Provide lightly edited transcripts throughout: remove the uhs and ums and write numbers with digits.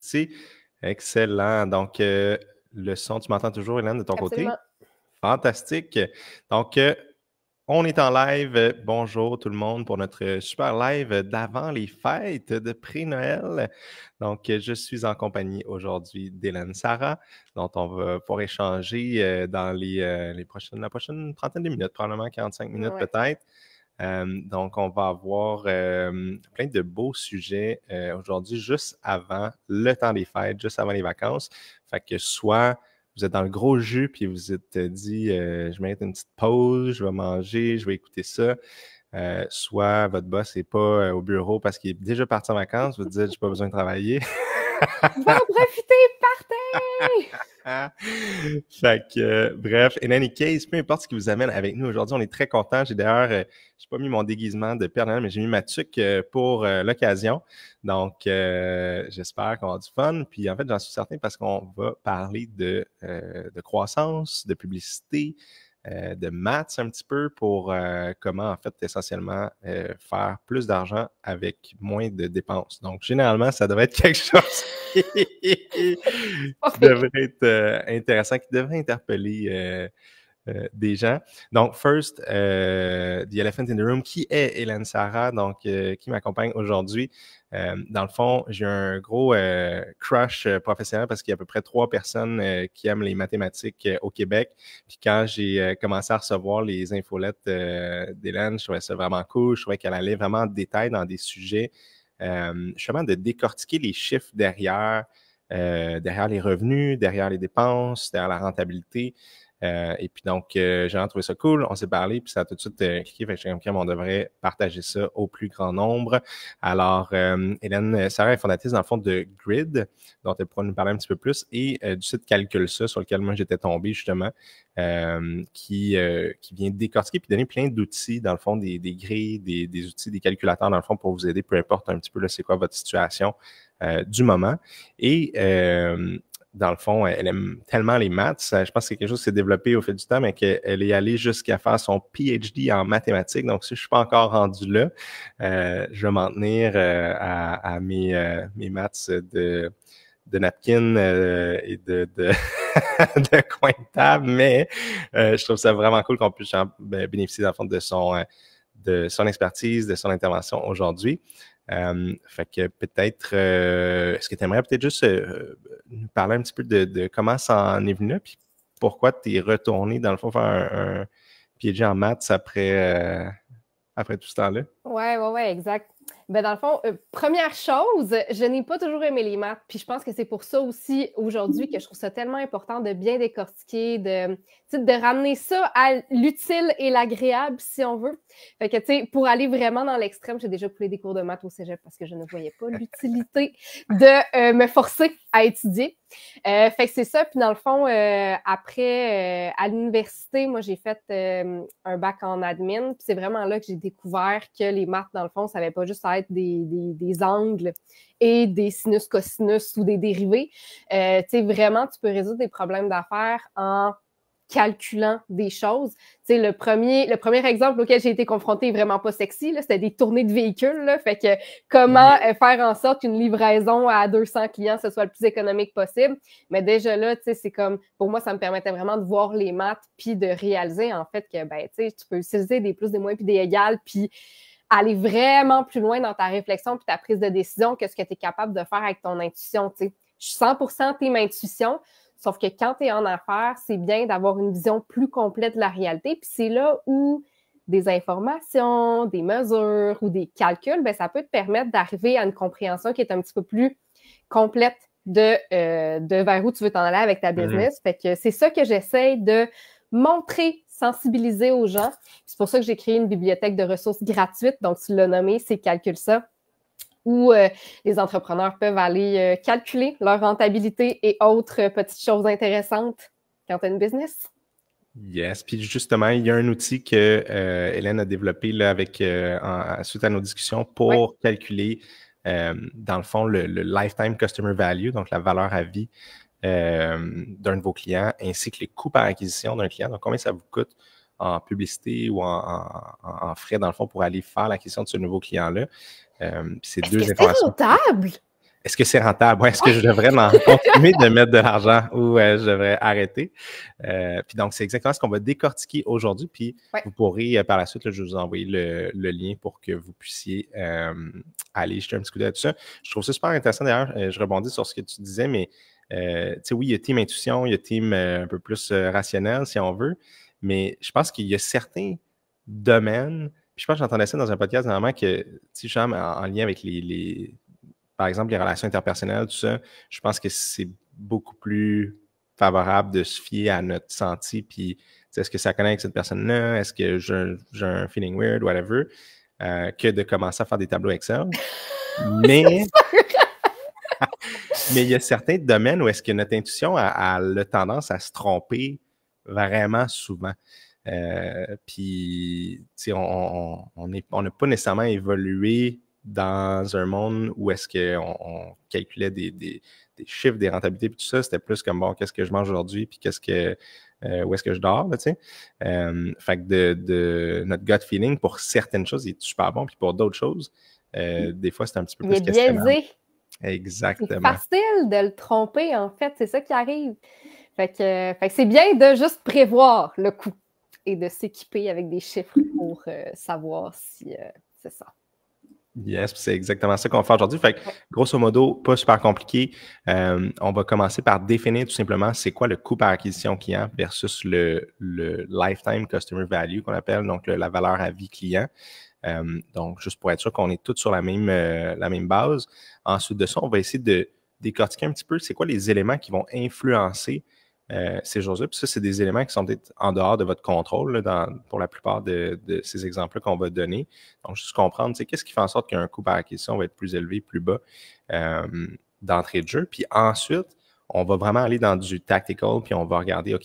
C'est excellent. Donc, le son, tu m'entends toujours, Hélène, de ton côté? Absolument. Fantastique. Donc, on est en live. Bonjour tout le monde pour notre super live d'avant les fêtes de pré-Noël. Donc, je suis en compagnie aujourd'hui d'Hélène Sarah, dont on va pouvoir échanger dans la prochaine trentaine de minutes, probablement 45 minutes Ouais. peut-être. Donc, on va avoir plein de beaux sujets aujourd'hui, juste avant le temps des fêtes, juste avant les vacances. Fait que soit vous êtes dans le gros jus, puis vous êtes dit, je mérite une petite pause, je vais manger, je vais écouter ça. Soit votre boss n'est pas au bureau parce qu'il est déjà parti en vacances, vous dites, j'ai pas besoin de travailler. Va en profiter, partez! Fait que, bref, in any case, peu importe ce qui vous amène avec nous aujourd'hui, on est très contents. J'ai d'ailleurs, j'ai pas mis mon déguisement de Père Noël, mais j'ai mis ma tuque pour l'occasion. Donc, j'espère qu'on va avoir du fun. Puis, en fait, j'en suis certain parce qu'on va parler de croissance, de publicité, de maths un petit peu pour comment, en fait, essentiellement faire plus d'argent avec moins de dépenses. Donc, généralement, ça devrait être quelque chose qui devrait être intéressant, qui devrait interpeller des gens. Donc, first, The Elephant in the Room, qui est Hélène Sarah, donc qui m'accompagne aujourd'hui. Dans le fond, j'ai un gros crush professionnel parce qu'il y a à peu près 3 personnes qui aiment les mathématiques au Québec. Puis quand j'ai commencé à recevoir les infolettes d'Hélène, je trouvais ça vraiment cool. Je trouvais qu'elle allait vraiment en détail dans des sujets, justement de décortiquer les chiffres derrière les revenus, derrière les dépenses, derrière la rentabilité. Et puis donc, j'ai vraiment trouvé ça cool. On s'est parlé, puis ça a tout de suite cliqué. Fait que j'ai on devrait partager ça au plus grand nombre. Alors, Hélène Sarah est fondatrice, dans le fond, de Grid, dont elle pourra nous parler un petit peu plus, et du site Calcule ça, sur lequel moi j'étais tombé, justement, qui vient décortiquer puis donner plein d'outils, dans le fond, des grilles, des outils, des calculateurs, dans le fond, pour vous aider, peu importe un petit peu là, c'est quoi votre situation du moment. Et dans le fond, elle aime tellement les maths. Je pense que c'est quelque chose qui s'est développé au fil du temps, mais qu'elle est allée jusqu'à faire son PhD en mathématiques. Donc, si je suis pas encore rendu là, je vais m'en tenir à mes maths de napkin et de de coin de table, mais je trouve ça vraiment cool qu'on puisse bénéficier, dans le fond, de son expertise, de son intervention aujourd'hui. Fait que peut-être, est-ce que tu aimerais peut-être juste nous parler un petit peu de comment ça en est venu là, puis pourquoi tu es retourné, dans le fond, faire un PhD en maths après tout ce temps-là? Ouais, exact. Ben, dans le fond, première chose, je n'ai pas toujours aimé les maths, puis je pense que c'est pour ça aussi aujourd'hui que je trouve ça tellement important de bien décortiquer, de ramener ça à l'utile et l'agréable, si on veut. Fait que, tu sais, pour aller vraiment dans l'extrême, j'ai déjà coulé des cours de maths au cégep parce que je ne voyais pas l'utilité de me forcer à étudier. Fait que c'est ça. Puis dans le fond, après, à l'université, moi, j'ai fait un bac en admin. Puis c'est vraiment là que j'ai découvert que les maths, dans le fond, ça n'allait pas juste être des angles et des sinus, cosinus ou des dérivés. Tu sais, vraiment, tu peux résoudre des problèmes d'affaires en calculant des choses. Tu sais, le premier exemple auquel j'ai été confrontée est vraiment pas sexy, là, c'était des tournées de véhicules, là, fait que comment faire en sorte qu'une livraison à 200 clients, ce soit le plus économique possible. Mais déjà là, tu sais, c'est comme, pour moi, ça me permettait vraiment de voir les maths puis de réaliser, en fait, que, ben, tu sais, tu peux utiliser des plus, des moins puis des égales puis aller vraiment plus loin dans ta réflexion puis ta prise de décision que ce que tu es capable de faire avec ton intuition, tu sais. Je suis 100% team intuition. Sauf que quand tu es en affaires, c'est bien d'avoir une vision plus complète de la réalité. Puis c'est là où des informations, des mesures ou des calculs, ben, ça peut te permettre d'arriver à une compréhension qui est un petit peu plus complète de vers où tu veux t'en aller avec ta business. Fait que c'est ça que j'essaie de montrer, sensibiliser aux gens. C'est pour ça que j'ai créé une bibliothèque de ressources gratuite. Donc, tu l'as nommé, c'est Calcule ça, où les entrepreneurs peuvent aller calculer leur rentabilité et autres petites choses intéressantes quand tu as une business. Yes, puis justement, il y a un outil que Hélène a développé là, suite à nos discussions pour calculer, dans le fond, le lifetime customer value, donc la valeur à vie d'un de vos clients, ainsi que les coûts par acquisition d'un client. Donc, combien ça vous coûte en publicité ou en frais, dans le fond, pour aller faire l'acquisition de ce nouveau client-là. C'est deux informations. C'est rentable? est-ce que c'est rentable? Ou est-ce que je devrais continuer de mettre de l'argent ou je devrais arrêter? Puis donc, c'est exactement ce qu'on va décortiquer aujourd'hui. Puis vous pourrez, par la suite, là, je vais vous envoyer le lien pour que vous puissiez aller jeter un petit coup d'œil à tout ça. Je trouve ça super intéressant d'ailleurs. Je rebondis sur ce que tu disais, mais tu sais, oui, il y a team intuition, il y a team un peu plus rationnel, si on veut. Mais je pense qu'il y a certains domaines. Puis je pense que j'entendais ça dans un podcast normalement que, tu sais, en lien avec par exemple, les relations interpersonnelles, tout ça, je pense que c'est beaucoup plus favorable de se fier à notre senti, puis est-ce que ça connecte avec cette personne-là, est-ce que j'ai un feeling weird, whatever, que de commencer à faire des tableaux Excel. Mais il y a certains domaines où est-ce que notre intuition a tendance à se tromper vraiment souvent. Puis, tu sais, on n'a pas nécessairement évolué dans un monde où est-ce qu'on calculait des chiffres, des rentabilités, puis tout ça. C'était plus comme, bon, qu'est-ce que je mange aujourd'hui, puis où est-ce que je dors, là, tu sais. Fait que de notre gut feeling, pour certaines choses, il est super bon, puis pour d'autres choses, des fois, c'est un petit peu plus questionnable. Biaisé. Exactement. C'est facile de le tromper, en fait. C'est ça qui arrive. Fait que c'est bien de juste prévoir le coût et de s'équiper avec des chiffres pour savoir si c'est ça. Yes, c'est exactement ça qu'on va faire aujourd'hui. Fait que, grosso modo, pas super compliqué. On va commencer par définir tout simplement c'est quoi le coût par acquisition client versus le lifetime customer value qu'on appelle, donc la valeur à vie client. Donc, juste pour être sûr qu'on est tous sur la même base. Ensuite de ça, on va essayer de décortiquer un petit peu c'est quoi les éléments qui vont influencer ces choses-là. Puis ça, c'est des éléments qui sont peut-être en dehors de votre contrôle là, pour la plupart de ces exemples-là qu'on va donner. Donc, juste comprendre, qu'est-ce qui fait en sorte qu'un coût par acquisition va être plus élevé, plus bas d'entrée de jeu. Puis ensuite, on va vraiment aller dans du tactical, puis on va regarder, OK,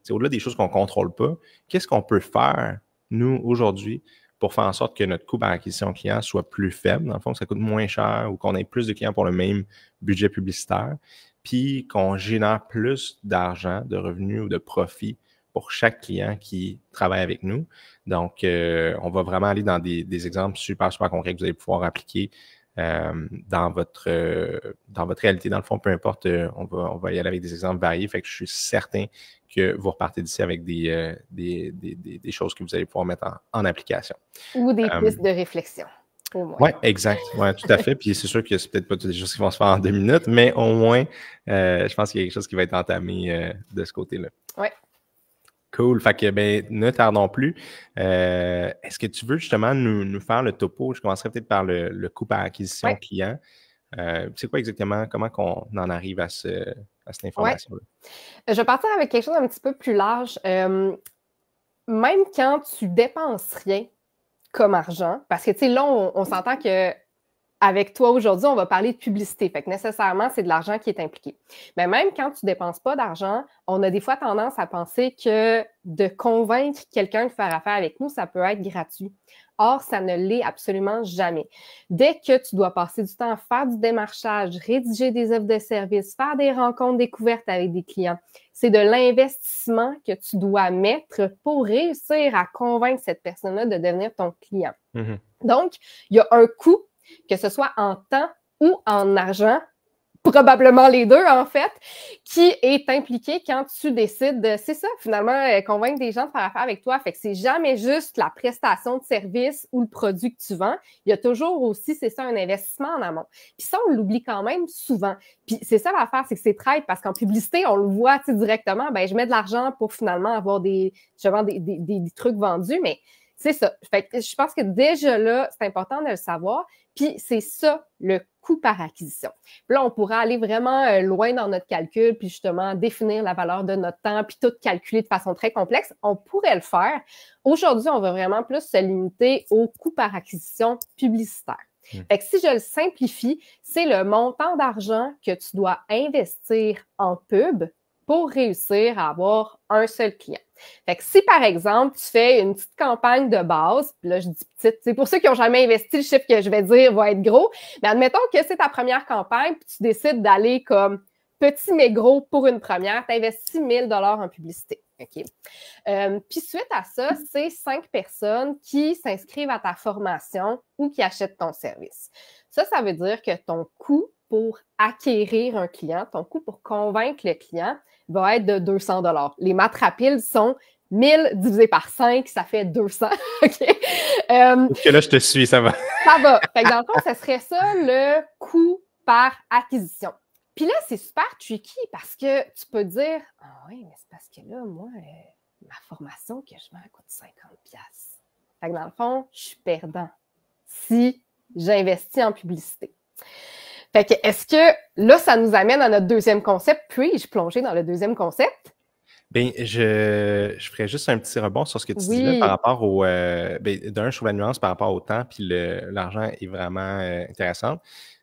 au-delà des choses qu'on ne contrôle pas, qu'est-ce qu'on peut faire, nous, aujourd'hui, pour faire en sorte que notre coût par acquisition client soit plus faible, dans le fond, que ça coûte moins cher ou qu'on ait plus de clients pour le même budget publicitaire, puis qu'on génère plus d'argent, de revenus ou de profit pour chaque client qui travaille avec nous. Donc, on va vraiment aller dans des exemples super, super concrets que vous allez pouvoir appliquer dans votre réalité. Dans le fond, peu importe, on va y aller avec des exemples variés. Fait que je suis certain que vous repartez d'ici avec des choses que vous allez pouvoir mettre en application. Ou des pistes de réflexion. Oui, exact. Oui, tout à fait. Puis c'est sûr que c'est peut-être pas toutes des choses qui vont se faire en 2 minutes, mais au moins, je pense qu'il y a quelque chose qui va être entamé de ce côté-là. Oui. Cool. Fait que, ne tardons plus. Est-ce que tu veux justement nous faire le topo? Je commencerai peut-être par le coût par acquisition client. C'est quoi exactement, comment qu'on en arrive à cette information-là? Je vais partir avec quelque chose un petit peu plus large. Même quand tu dépenses rien comme argent, parce que, tu sais, là, on s'entend que avec toi aujourd'hui, on va parler de publicité. Fait que nécessairement, c'est de l'argent qui est impliqué. Mais même quand tu ne dépenses pas d'argent, on a des fois tendance à penser que de convaincre quelqu'un de faire affaire avec nous, ça peut être gratuit. Or, ça ne l'est absolument jamais. Dès que tu dois passer du temps à faire du démarchage, rédiger des offres de services, faire des rencontres découvertes avec des clients, c'est de l'investissement que tu dois mettre pour réussir à convaincre cette personne-là de devenir ton client. Mm-hmm. Donc, il y a un coût, que ce soit en temps ou en argent, probablement les deux, en fait, qui est impliqué quand tu décides de, c'est ça, finalement, convaincre des gens de faire affaire avec toi. Fait que c'est jamais juste la prestation de service ou le produit que tu vends. Il y a toujours aussi, c'est ça, un investissement en amont. Puis ça, on l'oublie quand même souvent. Puis c'est ça l'affaire, c'est que c'est traite parce qu'en publicité, on le voit, tu sais, directement, je mets de l'argent pour finalement avoir des trucs vendus, mais c'est ça. Fait que je pense que déjà là, c'est important de le savoir. Puis c'est ça, le coût par acquisition. Puis là, on pourra aller vraiment loin dans notre calcul, puis justement définir la valeur de notre temps, puis tout calculer de façon très complexe. On pourrait le faire. Aujourd'hui, on va vraiment plus se limiter au coût par acquisition publicitaire. Fait que si je le simplifie, c'est le montant d'argent que tu dois investir en pub pour réussir à avoir un seul client. Fait que si, par exemple, tu fais une petite campagne de base, puis là, je dis petite, c'est pour ceux qui n'ont jamais investi, le chiffre que je vais dire va être gros, mais admettons que c'est ta première campagne, puis tu décides d'aller comme petit mais gros pour une première, tu investis 1 000 $ en publicité. OK. Puis suite à ça, c'est 5 personnes qui s'inscrivent à ta formation ou qui achètent ton service. Ça veut dire que ton coût pour acquérir un client, ton coût pour convaincre le client va être de 200 $. Les maths rapides sont 1000 divisé par 5, ça fait 200. OK? Parce que là, je te suis, ça va. Ça va. Fait que dans le fond, ce serait ça le coût par acquisition. Puis là, c'est super tricky parce que tu peux dire « Ah oui, mais c'est parce que là, moi, ma formation que je vends coûte 50$. » Fait que dans le fond, je suis perdant si j'investis en publicité. Fait que est-ce que là, ça nous amène à notre deuxième concept? Puis-je plonger dans le deuxième concept? Bien, je ferais juste un petit rebond sur ce que tu dis là par rapport au... d'un, je trouve la nuance par rapport au temps, puis l'argent est vraiment intéressante.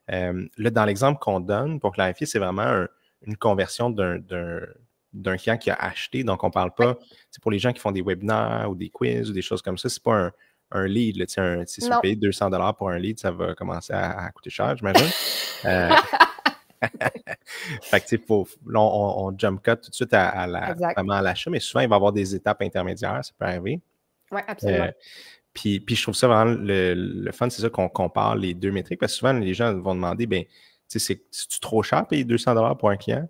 Là, dans l'exemple qu'on donne, pour clarifier, c'est vraiment une conversion d'un client qui a acheté. Donc, on ne parle pas... C'est pour les gens qui font des webinaires ou des quiz ou des choses comme ça, c'est pas un lead. Là, si vous payez 200 $ pour un lead, ça va commencer à coûter cher, j'imagine. Fait que, là, on jump cut tout de suite vraiment à l'achat, mais souvent, il va y avoir des étapes intermédiaires, ça peut arriver. Oui, absolument. Puis je trouve ça vraiment le fun, c'est ça qu'on compare les deux métriques, parce que souvent, les gens vont demander, ben, c'est-tu trop cher payer 200 $ pour un client?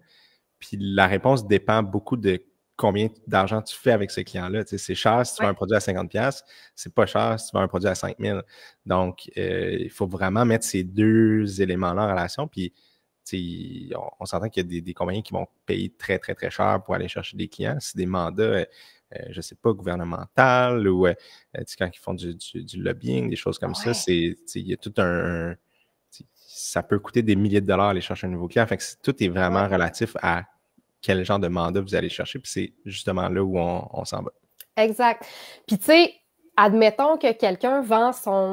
Puis la réponse dépend beaucoup de combien d'argent tu fais avec ce client-là. C'est cher si tu vends un produit à 50$, c'est pas cher si tu vends un produit à 5000$. Donc, il faut vraiment mettre ces deux éléments-là en relation, puis on s'entend qu'il y a des compagnies qui vont payer très, très, très cher pour aller chercher des clients. C'est des mandats, je ne sais pas, gouvernemental ou quand ils font du lobbying, des choses comme ça, il y a tout ça peut coûter des milliers de dollars aller chercher un nouveau client. Fait que tout est vraiment relatif à quel genre de mandat vous allez chercher. Puis c'est justement là où on s'en va. Exact. Puis tu sais, admettons que quelqu'un vend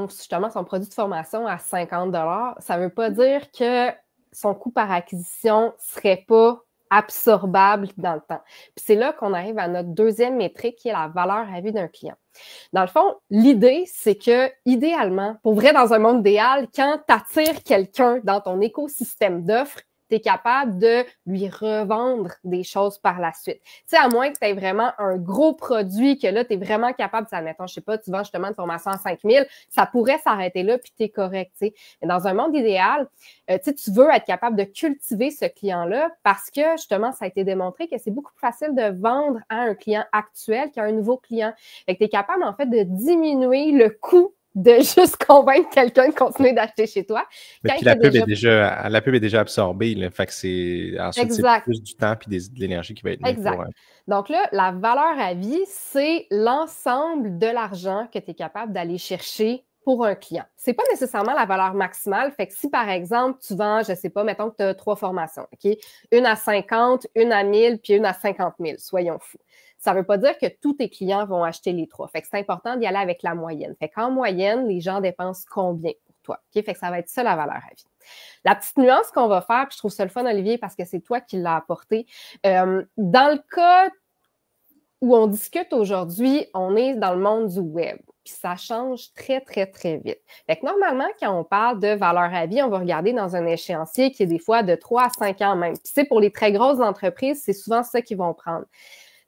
justement son produit de formation à 50 $, ça ne veut pas dire que son coût par acquisition ne serait pas absorbable dans le temps. Puis c'est là qu'on arrive à notre deuxième métrique qui est la valeur à vie d'un client. Dans le fond, l'idée, c'est que idéalement, pour vrai, dans un monde idéal, quand tu attires quelqu'un dans ton écosystème d'offres, tu es capable de lui revendre des choses par la suite. Tu sais, à moins que tu aies vraiment un gros produit, que là, tu es vraiment capable, admettons, je sais pas, tu vends justement une formation à 5000, ça pourrait s'arrêter là, puis tu es correct, tu sais. Mais dans un monde idéal, tu veux être capable de cultiver ce client-là parce que, justement, ça a été démontré que c'est beaucoup plus facile de vendre à un client actuel qu'à un nouveau client. Fait que tu es capable, en fait, de diminuer le coût de juste convaincre quelqu'un de continuer d'acheter chez toi. Mais puis la pub est déjà absorbée, là, fait que ensuite, c'est plus du temps et de l'énergie qui va être mis pour... Donc là, la valeur à vie, c'est l'ensemble de l'argent que tu es capable d'aller chercher pour un client. C'est pas nécessairement la valeur maximale. Fait que si, par exemple, tu vends, je sais pas, mettons que tu as 3 formations, OK? Une à 50, une à 1000, puis une à 50 000, soyons fous. Ça ne veut pas dire que tous tes clients vont acheter les 3. Fait que c'est important d'y aller avec la moyenne. Fait qu'en moyenne, les gens dépensent combien pour toi? OK? Fait que ça va être ça la valeur à vie. La petite nuance qu'on va faire, puis je trouve ça le fun, Olivier, parce que c'est toi qui l'as apporté. Dans le cas où on discute aujourd'hui, on est dans le monde du web. Puis ça change très, très, très vite. Fait que normalement, quand on parle de valeur à vie, on va regarder dans un échéancier qui est des fois de 3 à 5 ans même. Puis pour les très grosses entreprises, c'est souvent ça qu'ils vont prendre.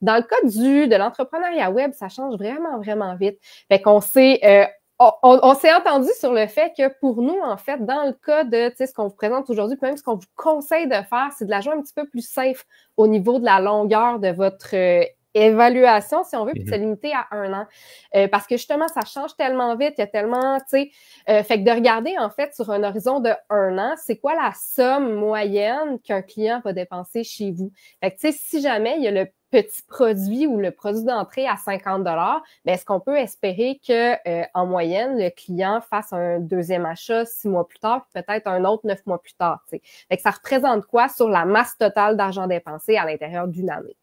Dans le cas de l'entrepreneuriat web, ça change vraiment, vraiment vite. Fait qu'on s'est entendu sur le fait que pour nous, en fait, dans le cas de ce qu'on vous présente aujourd'hui, puis même ce qu'on vous conseille de faire, c'est de la jouer un petit peu plus safe au niveau de la longueur de votre évaluation, si on veut, puis de se limiter à 1 an. Parce que justement, ça change tellement vite, il y a tellement, fait que de regarder, en fait, sur un horizon de 1 an, c'est quoi la somme moyenne qu'un client va dépenser chez vous. Fait que, si jamais il y a le petit produit ou le produit d'entrée à 50 $, bien, est-ce qu'on peut espérer que en moyenne, le client fasse un deuxième achat 6 mois plus tard, puis peut-être un autre 9 mois plus tard, t'sais. Fait que ça représente quoi sur la masse totale d'argent dépensé à l'intérieur d'une année?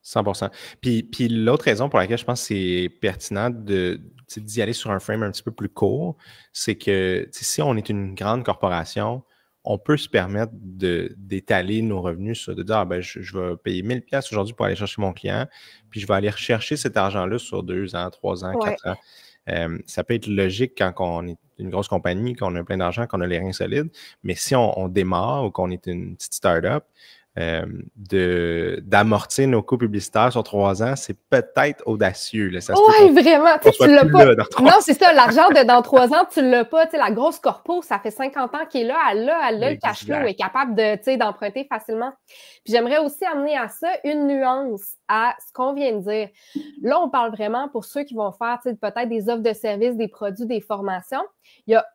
100%. Puis l'autre raison pour laquelle je pense que c'est pertinent d'y aller sur un frame un petit peu plus court, c'est que si on est une grande corporation, on peut se permettre d'étaler nos revenus sur de dire je vais payer 1000$ aujourd'hui pour aller chercher mon client, puis je vais aller rechercher cet argent-là sur 2 ans, 3 ans, 4 ans. Ça peut être logique quand on est une grosse compagnie, qu'on a plein d'argent, qu'on a les reins solides, mais si on démarre ou qu'on est une petite start-up, d'amortir nos coûts publicitaires sur 3 ans, c'est peut-être audacieux. Là. Oui, vraiment. Tu soit l'as plus pas. là dans 3 Non, ans. c'est ça. L'argent de dans 3 ans, tu l'as pas. Tu sais, la grosse corpo, ça fait 50 ans qu'elle est là. Elle a le cash flow, elle est capable de, tu sais, d'emprunter facilement. Puis j'aimerais aussi amener à ça une nuance à ce qu'on vient de dire. Là, on parle vraiment pour ceux qui vont faire, tu sais, peut-être des offres de services, des produits, des formations. Il y a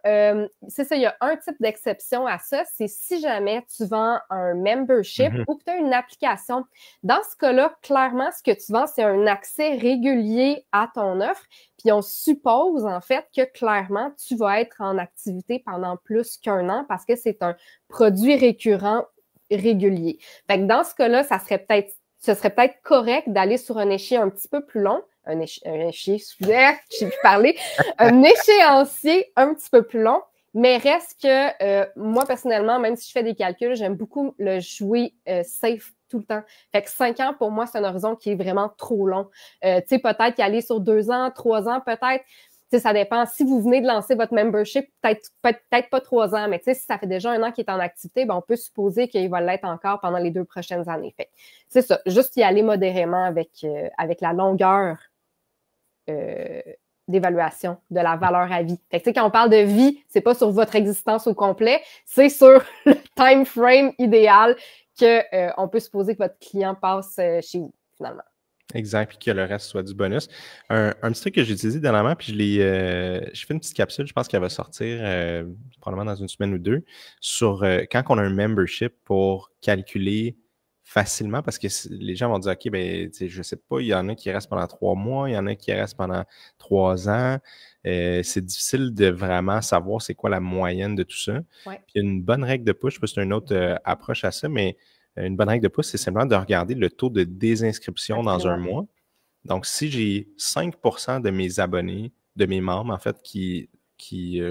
il y a un type d'exception à ça, c'est si jamais tu vends un membership ou que tu as une application. Dans ce cas-là, clairement, ce que tu vends, c'est un accès régulier à ton offre. Puis on suppose, en fait, que clairement, tu vas être en activité pendant plus qu'1 an parce que c'est un produit récurrent régulier. Fait que dans ce cas-là, ce serait peut-être correct d'aller sur un échéancier un petit peu plus long, un échéancier un petit peu plus long, mais reste que moi, personnellement, même si je fais des calculs, j'aime beaucoup le jouer safe tout le temps. Fait que 5 ans, pour moi, c'est un horizon qui est vraiment trop long. Tu sais, peut-être qu'aller sur 2 ans, 3 ans, peut-être. Tu sais, ça dépend. Si vous venez de lancer votre membership, peut-être pas 3 ans, mais tu sais, si ça fait déjà 1 an qu'il est en activité, ben on peut supposer qu'il va l'être encore pendant les 2 prochaines années. Fait c'est ça. Juste y aller modérément avec la longueur d'évaluation de la valeur à vie. Fait que, tu sais, quand on parle de vie, c'est pas sur votre existence au complet, c'est sur le time frame idéal qu'on peut supposer que votre client passe chez vous, finalement. Exact, puis que le reste soit du bonus. Un petit truc que j'ai utilisé dernièrement, puis j'ai fait une petite capsule, je pense qu'elle va sortir probablement dans 1 semaine ou 2, sur quand on a un membership pour calculer facilement, parce que les gens vont dire, OK, ben, je sais pas, il y en a qui restent pendant 3 mois, il y en a qui restent pendant 3 ans. C'est difficile de vraiment savoir c'est quoi la moyenne de tout ça. Ouais. Puis il y a une bonne règle de push, je sais pas si c'est une autre approche à ça, mais une bonne règle de pouce, c'est simplement de regarder le taux de désinscription dans un mois. Donc, si j'ai 5% de mes abonnés, de mes membres, en fait, qui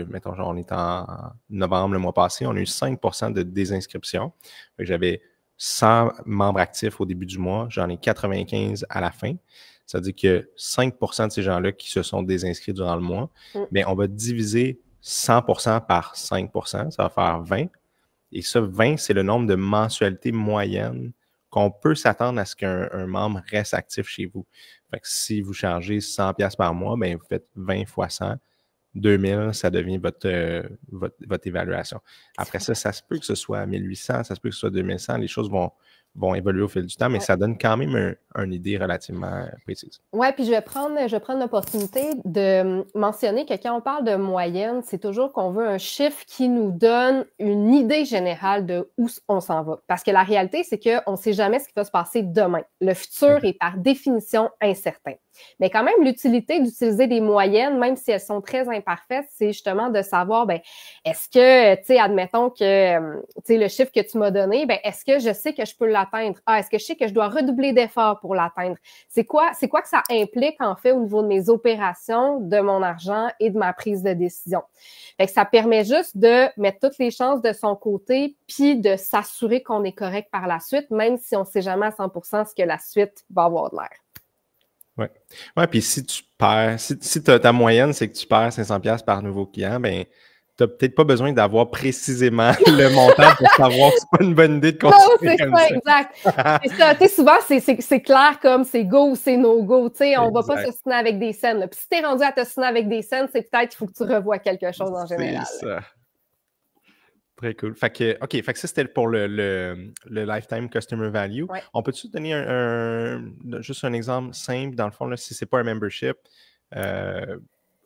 mettons, genre, on est en novembre le mois passé, on a eu 5% de désinscription. J'avais 100 membres actifs au début du mois, j'en ai 95 à la fin. Ça veut dire que 5% de ces gens-là qui se sont désinscrits durant le mois, bien, on va diviser 100% par 5%, ça va faire 20. Et ça, 20, c'est le nombre de mensualités moyennes qu'on peut s'attendre à ce qu'un membre reste actif chez vous. Fait que si vous chargez 100$ par mois, bien, vous faites 20 fois 100, 2000, ça devient votre évaluation. Après ça se peut que ce soit 1800, ça se peut que ce soit 2100, les choses vont évoluer au fil du temps, mais ça donne quand même une idée relativement précise. Oui, puis je vais prendre l'opportunité de mentionner que quand on parle de moyenne, c'est toujours qu'on veut un chiffre qui nous donne une idée générale de où on s'en va. Parce que la réalité, c'est qu'on ne sait jamais ce qui va se passer demain. Le futur est par définition incertain. Mais quand même, l'utilité d'utiliser des moyennes, même si elles sont très imparfaites, c'est justement de savoir, ben, est-ce que, tu sais, admettons que, tu sais, le chiffre que tu m'as donné, ben, est-ce que je sais que je peux l'atteindre? Ah, est-ce que je sais que je dois redoubler d'efforts pour l'atteindre? C'est quoi que ça implique, en fait, au niveau de mes opérations, de mon argent et de ma prise de décision? Fait que ça permet juste de mettre toutes les chances de son côté puis de s'assurer qu'on est correct par la suite, même si on ne sait jamais à 100% ce que la suite va avoir de l'air. Oui. Ouais, puis si tu perds, si ta moyenne, c'est que tu perds 500$ par nouveau client, ben, tu n'as peut-être pas besoin d'avoir précisément le montant pour savoir que c'est pas une bonne idée de continuer comme ça. Exact. C'est ça. Tu sais, souvent, c'est clair comme c'est go ou c'est no-go. Tu sais, on va pas se signer avec des scènes. Puis si tu es rendu à te signer avec des scènes, c'est peut-être qu'il faut que tu revoies quelque chose en général. C'est ça. Très cool. Fait que ça, c'était pour le Lifetime Customer Value. Ouais. On peut-tu donner juste un exemple simple, dans le fond, là, si c'est pas un membership,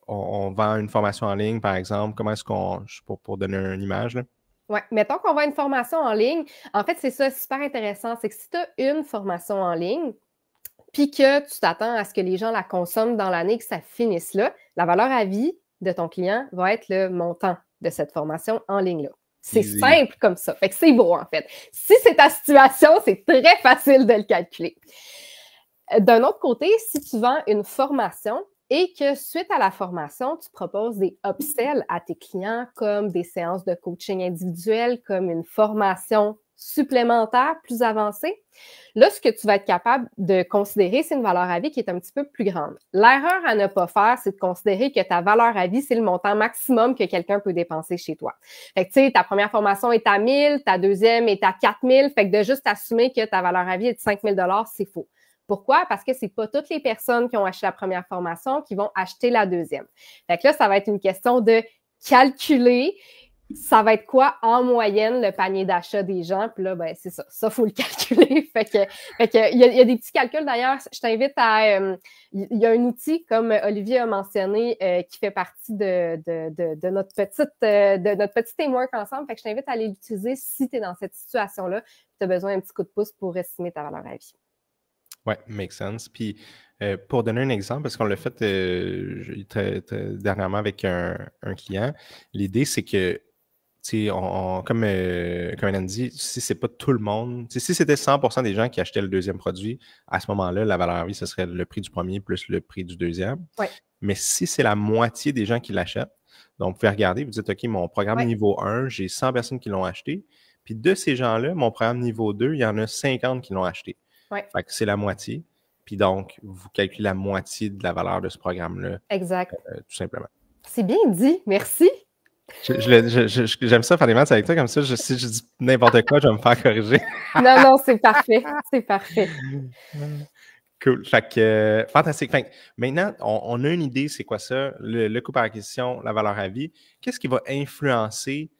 on vend une formation en ligne, par exemple, comment est-ce pour donner une image, là? Oui, mettons qu'on vend une formation en ligne. En fait, c'est ça, super intéressant. C'est que si tu as une formation en ligne, puis que tu t'attends à ce que les gens la consomment dans l'année, que ça finisse là, la valeur à vie de ton client va être le montant de cette formation en ligne-là. C'est simple comme ça. Fait que c'est beau, en fait. Si c'est ta situation, c'est très facile de le calculer. D'un autre côté, si tu vends une formation et que suite à la formation, tu proposes des upsells à tes clients comme des séances de coaching individuel, comme une formation supplémentaire, plus avancé, là, ce que tu vas être capable de considérer, c'est une valeur à vie qui est un petit peu plus grande. L'erreur à ne pas faire, c'est de considérer que ta valeur à vie, c'est le montant maximum que quelqu'un peut dépenser chez toi. Fait que, tu sais, ta première formation est à 1000, ta deuxième est à 4000, fait que de juste assumer que ta valeur à vie est de 5000 $, c'est faux. Pourquoi? Parce que c'est pas toutes les personnes qui ont acheté la première formation qui vont acheter la deuxième. Fait que là, ça va être une question de calculer ça va être quoi en moyenne le panier d'achat des gens. Puis là, ben c'est ça. Ça, faut le calculer. Fait que il y a des petits calculs. D'ailleurs, je t'invite à... il y a un outil, comme Olivier a mentionné, qui fait partie de notre petit teamwork ensemble. Fait que je t'invite à aller l'utiliser si tu es dans cette situation-là. Tu as besoin d'un petit coup de pouce pour estimer ta valeur à vie. Oui, make sense. Puis, pour donner un exemple, parce qu'on l'a fait dernièrement avec un client, l'idée, c'est que, tu sais, comme Anne dit, si c'est pas tout le monde, si c'était 100% des gens qui achetaient le deuxième produit, à ce moment-là, la valeur à vie, ce serait le prix du premier plus le prix du deuxième. Ouais. Mais si c'est la moitié des gens qui l'achètent, donc vous pouvez regarder, vous dites, OK, mon programme niveau 1, j'ai 100 personnes qui l'ont acheté. Puis de ces gens-là, mon programme niveau 2, il y en a 50 qui l'ont acheté. Ouais. Fait que c'est la moitié. Puis donc, vous calculez la moitié de la valeur de ce programme-là. Exact. Tout simplement. C'est bien dit. Merci. J'aime ça faire des maths avec toi, comme ça, si je dis n'importe quoi, je vais me faire corriger. Non, c'est parfait. C'est parfait. Cool. Fait que, fantastique. Fait que, maintenant, on a une idée, c'est quoi ça? Le coût par acquisition, la valeur à vie. Qu'est-ce qui va influencer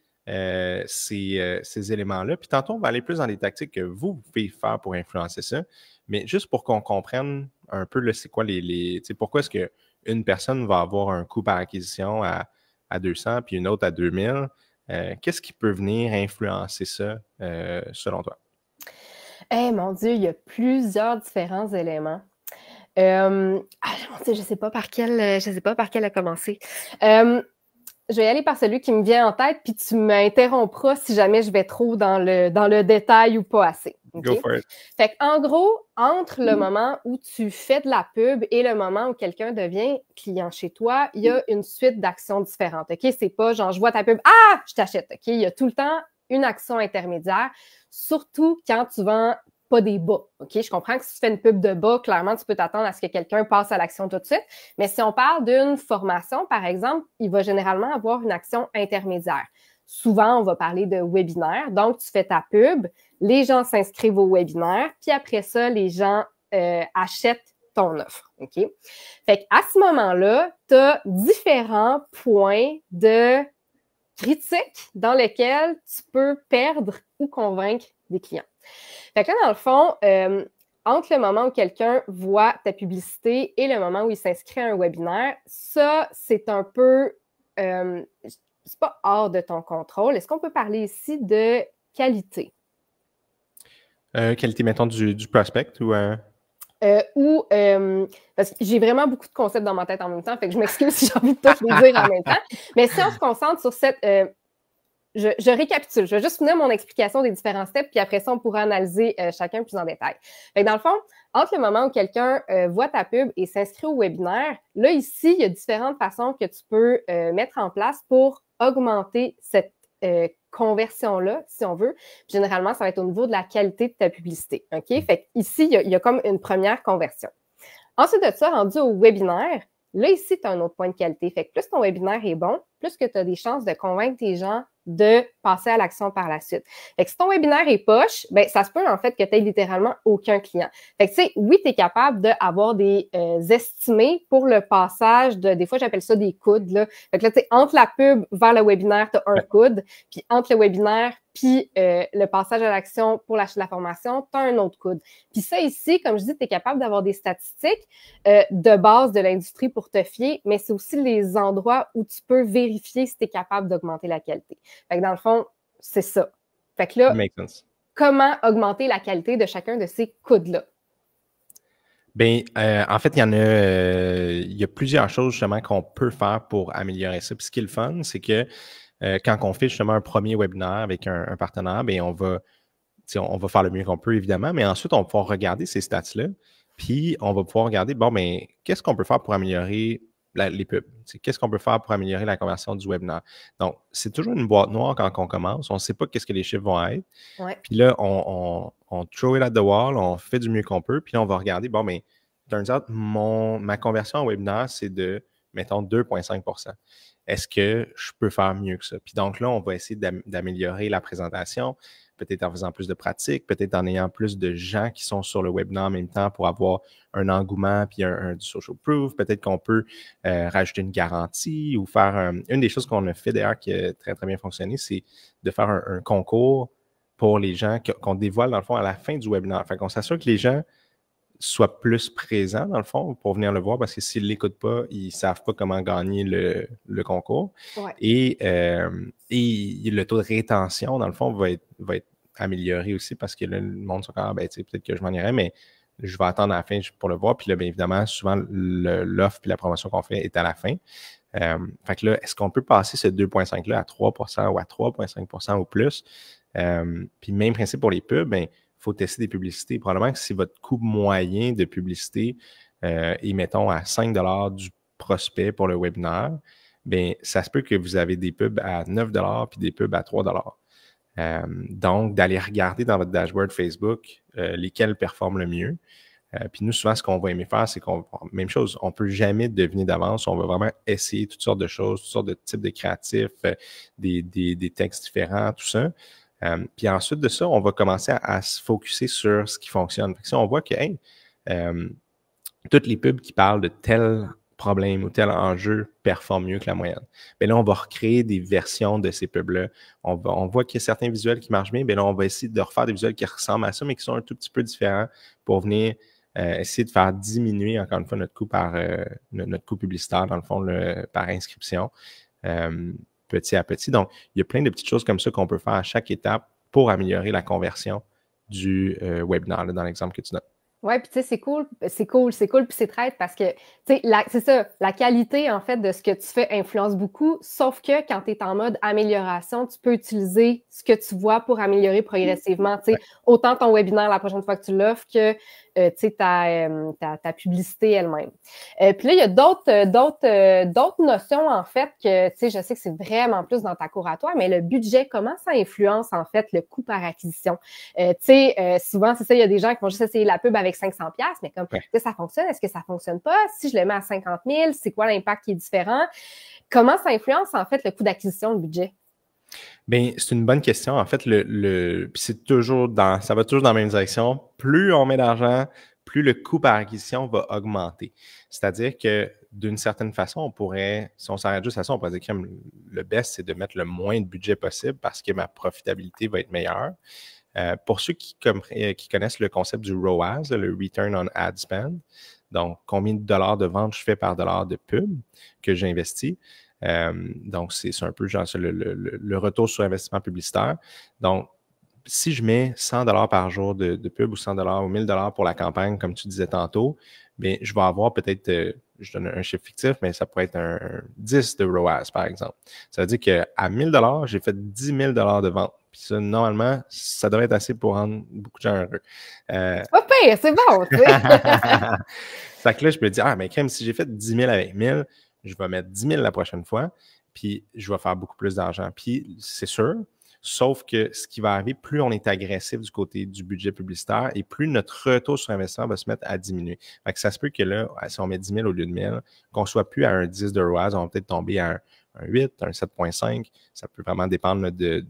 ces éléments-là? Puis tantôt, on va aller plus dans les tactiques que vous pouvez faire pour influencer ça. Mais juste pour qu'on comprenne un peu, c'est quoi pourquoi est-ce qu'une personne va avoir un coût par acquisition à 200 puis une autre à 2000? Qu'est-ce qui peut venir influencer ça selon toi? Mon Dieu, il y a plusieurs différents éléments. Mon Dieu, je sais pas par quel a commencé. Je vais y aller par celui qui me vient en tête, puis tu m'interrompras si jamais je vais trop dans le détail ou pas assez. Okay? Go for it. Fait qu'en gros, entre le moment où tu fais de la pub et le moment où quelqu'un devient client chez toi, il y a une suite d'actions différentes. OK? C'est pas genre, je vois ta pub, je t'achète. OK? Il y a tout le temps une action intermédiaire, surtout quand tu vends pas des bas. OK? Je comprends que si tu fais une pub de bas, clairement, tu peux t'attendre à ce que quelqu'un passe à l'action tout de suite. Mais si on parle d'une formation, par exemple, il va généralement avoir une action intermédiaire. Souvent, on va parler de webinaire. Donc, tu fais ta pub, les gens s'inscrivent au webinaire, puis après ça, les gens achètent ton offre. OK? Fait qu'à ce moment-là, tu as différents points de critique dans lesquels tu peux perdre ou convaincre des clients. Fait que là, dans le fond, entre le moment où quelqu'un voit ta publicité et le moment où il s'inscrit à un webinaire, ça, c'est un peu... c'est pas hors de ton contrôle. Est-ce qu'on peut parler ici de qualité? Qualité, mettons, du prospect ou... parce que j'ai vraiment beaucoup de concepts dans ma tête en même temps, fait que je m'excuse si j'ai envie de tous les dire en même temps. Mais si on se concentre sur cette... Je récapitule. Je vais juste finir mon explication des différents steps, puis après ça, on pourra analyser chacun plus en détail. Fait que dans le fond, entre le moment où quelqu'un voit ta pub et s'inscrit au webinaire, là, ici, il y a différentes façons que tu peux mettre en place pour augmenter cette conversion-là, si on veut. Puis, généralement, ça va être au niveau de la qualité de ta publicité. OK? Fait qu'ici, il y a comme une première conversion. Ensuite de ça, rendu au webinaire, là, ici, tu as un autre point de qualité. Fait que plus ton webinaire est bon, plus que tu as des chances de convaincre tes gens de passer à l'action par la suite. Fait que si ton webinaire est poche, ben ça se peut en fait que tu aies littéralement aucun client. Fait que tu sais, oui, tu es capable d'avoir des estimés pour le passage des fois j'appelle ça des coudes, là. Fait que là, tu sais, entre la pub vers le webinaire, tu as un coude, puis entre le webinaire puis le passage à l'action pour l'achat de la formation, tu as un autre coude. Puis ça ici, comme je dis, tu es capable d'avoir des statistiques de base de l'industrie pour te fier, mais c'est aussi les endroits où tu peux vérifier si tu es capable d'augmenter la qualité. Fait que dans le fond, c'est ça. Fait que là, comment augmenter la qualité de chacun de ces coudes-là? Bien, en fait, il y a plusieurs choses justement qu'on peut faire pour améliorer ça. Puis ce qui est le fun, c'est que quand on fait justement un premier webinaire avec un partenaire, bien, on va faire le mieux qu'on peut, évidemment, mais ensuite, on va pouvoir regarder ces stats-là, puis on va pouvoir regarder, bon, mais qu'est-ce qu'on peut faire pour améliorer les pubs. Qu'est-ce qu'on peut faire pour améliorer la conversion du webinaire? Donc, c'est toujours une boîte noire quand on commence. On ne sait pas qu'est-ce que les chiffres vont être. Ouais. Puis là, on throw it at the wall, on fait du mieux qu'on peut, puis là, on va regarder, bon, mais turns out, ma conversion en webinaire, c'est de, mettons, 2,5 %. Est-ce que je peux faire mieux que ça? Puis donc là, on va essayer d'améliorer la présentation, peut-être en faisant plus de pratiques, peut-être en ayant plus de gens qui sont sur le webinaire en même temps pour avoir un engouement puis du social proof. Peut-être qu'on peut rajouter une garantie ou faire une des choses qu'on a fait d'ailleurs qui a très, très bien fonctionné, c'est de faire un concours pour les gens qu'on dévoile dans le fond à la fin du webinaire. Fait qu'on s'assure que les gens soient plus présents, dans le fond, pour venir le voir, parce que s'ils ne l'écoutent pas, ils ne savent pas comment gagner le concours. Ouais. Et le taux de rétention, dans le fond, va être amélioré aussi, parce que là, le monde se dit, peut-être que je m'en irai, mais je vais attendre à la fin pour le voir. Puis là, bien évidemment, souvent, l'offre et la promotion qu'on fait est à la fin. Fait que là, est-ce qu'on peut passer ce 2,5-là à 3 % ou à 3,5 % ou plus? Puis même principe pour les pubs, il faut tester des publicités. Probablement que si votre coût moyen de publicité est, mettons, à 5 $ du prospect pour le webinaire, bien, ça se peut que vous avez des pubs à 9 $ puis des pubs à 3 $. Donc, d'aller regarder dans votre dashboard Facebook lesquels performent le mieux. Puis nous, souvent, ce qu'on va aimer faire, c'est même chose, on ne peut jamais deviner d'avance. On va vraiment essayer toutes sortes de choses, toutes sortes de types de créatifs, des textes différents, tout ça. Puis ensuite de ça, on va commencer à se focusser sur ce qui fonctionne. Fait que si on voit que toutes les pubs qui parlent de tel problème ou tel enjeu performent mieux que la moyenne, bien là, on va recréer des versions de ces pubs-là. On voit qu'il y a certains visuels qui marchent bien, bien là, on va essayer de refaire des visuels qui ressemblent à ça, mais qui sont un tout petit peu différents pour venir essayer de faire diminuer, encore une fois, notre coût publicitaire, dans le fond, par inscription. Petit à petit. Donc, il y a plein de petites choses comme ça qu'on peut faire à chaque étape pour améliorer la conversion du webinaire, là, dans l'exemple que tu donnes. Oui, puis tu sais, c'est cool, puis c'est traite parce que, tu sais, c'est ça, la qualité, en fait, de ce que tu fais influence beaucoup, sauf que quand tu es en mode amélioration, tu peux utiliser ce que tu vois pour améliorer progressivement, tu sais, autant ton webinaire la prochaine fois que tu l'offres que, tu sais, ta publicité elle-même. Puis là, il y a d'autres notions, en fait, que, tu sais, je sais que c'est vraiment plus dans ta cour à toi, mais le budget, comment ça influence, en fait, le coût par acquisition? Tu sais, souvent, c'est ça, il y a des gens qui vont juste essayer la pub avec 500$, mais comme, est-ce que ça fonctionne? Est-ce que ça fonctionne pas? Si je le mets à 50 000, c'est quoi l'impact qui est différent? Comment ça influence, en fait, le coût d'acquisition, le budget? Bien, c'est une bonne question. En fait, puis c'est ça va toujours dans la même direction. Plus on met d'argent, plus le coût par acquisition va augmenter. C'est-à-dire que d'une certaine façon, on pourrait, si on s'arrête juste à ça, on pourrait dire que le best, c'est de mettre le moins de budget possible parce que ma profitabilité va être meilleure. Pour ceux qui connaissent le concept du ROAS, le Return on Ad Spend, donc combien de dollars de vente je fais par dollar de pub que j'investis. Donc, c'est un peu genre le retour sur investissement publicitaire. Donc, si je mets 100 $ par jour de pub ou 100 $ ou 1000 $ pour la campagne, comme tu disais tantôt, bien, je vais avoir peut-être, je donne un chiffre fictif, mais ça pourrait être un 10 de ROAS, par exemple. Ça veut dire qu'à 1000 $, j'ai fait 10 000 $ de vente. Puis ça, normalement, ça devrait être assez pour rendre beaucoup de gens heureux. C'est pas pire, c'est bon, tu sais. Fait que là, je me dis, mais crème, si j'ai fait 10 000 avec 1000, je vais mettre 10 000 la prochaine fois, puis je vais faire beaucoup plus d'argent. Puis c'est sûr, sauf que ce qui va arriver, plus on est agressif du côté du budget publicitaire et plus notre retour sur investissement va se mettre à diminuer. Fait que ça se peut que là, si on met 10 000 au lieu de 1000, qu'on ne soit plus à un 10 de ROAS, on va peut-être tomber à un 8, un 7,5. Ça peut vraiment dépendre de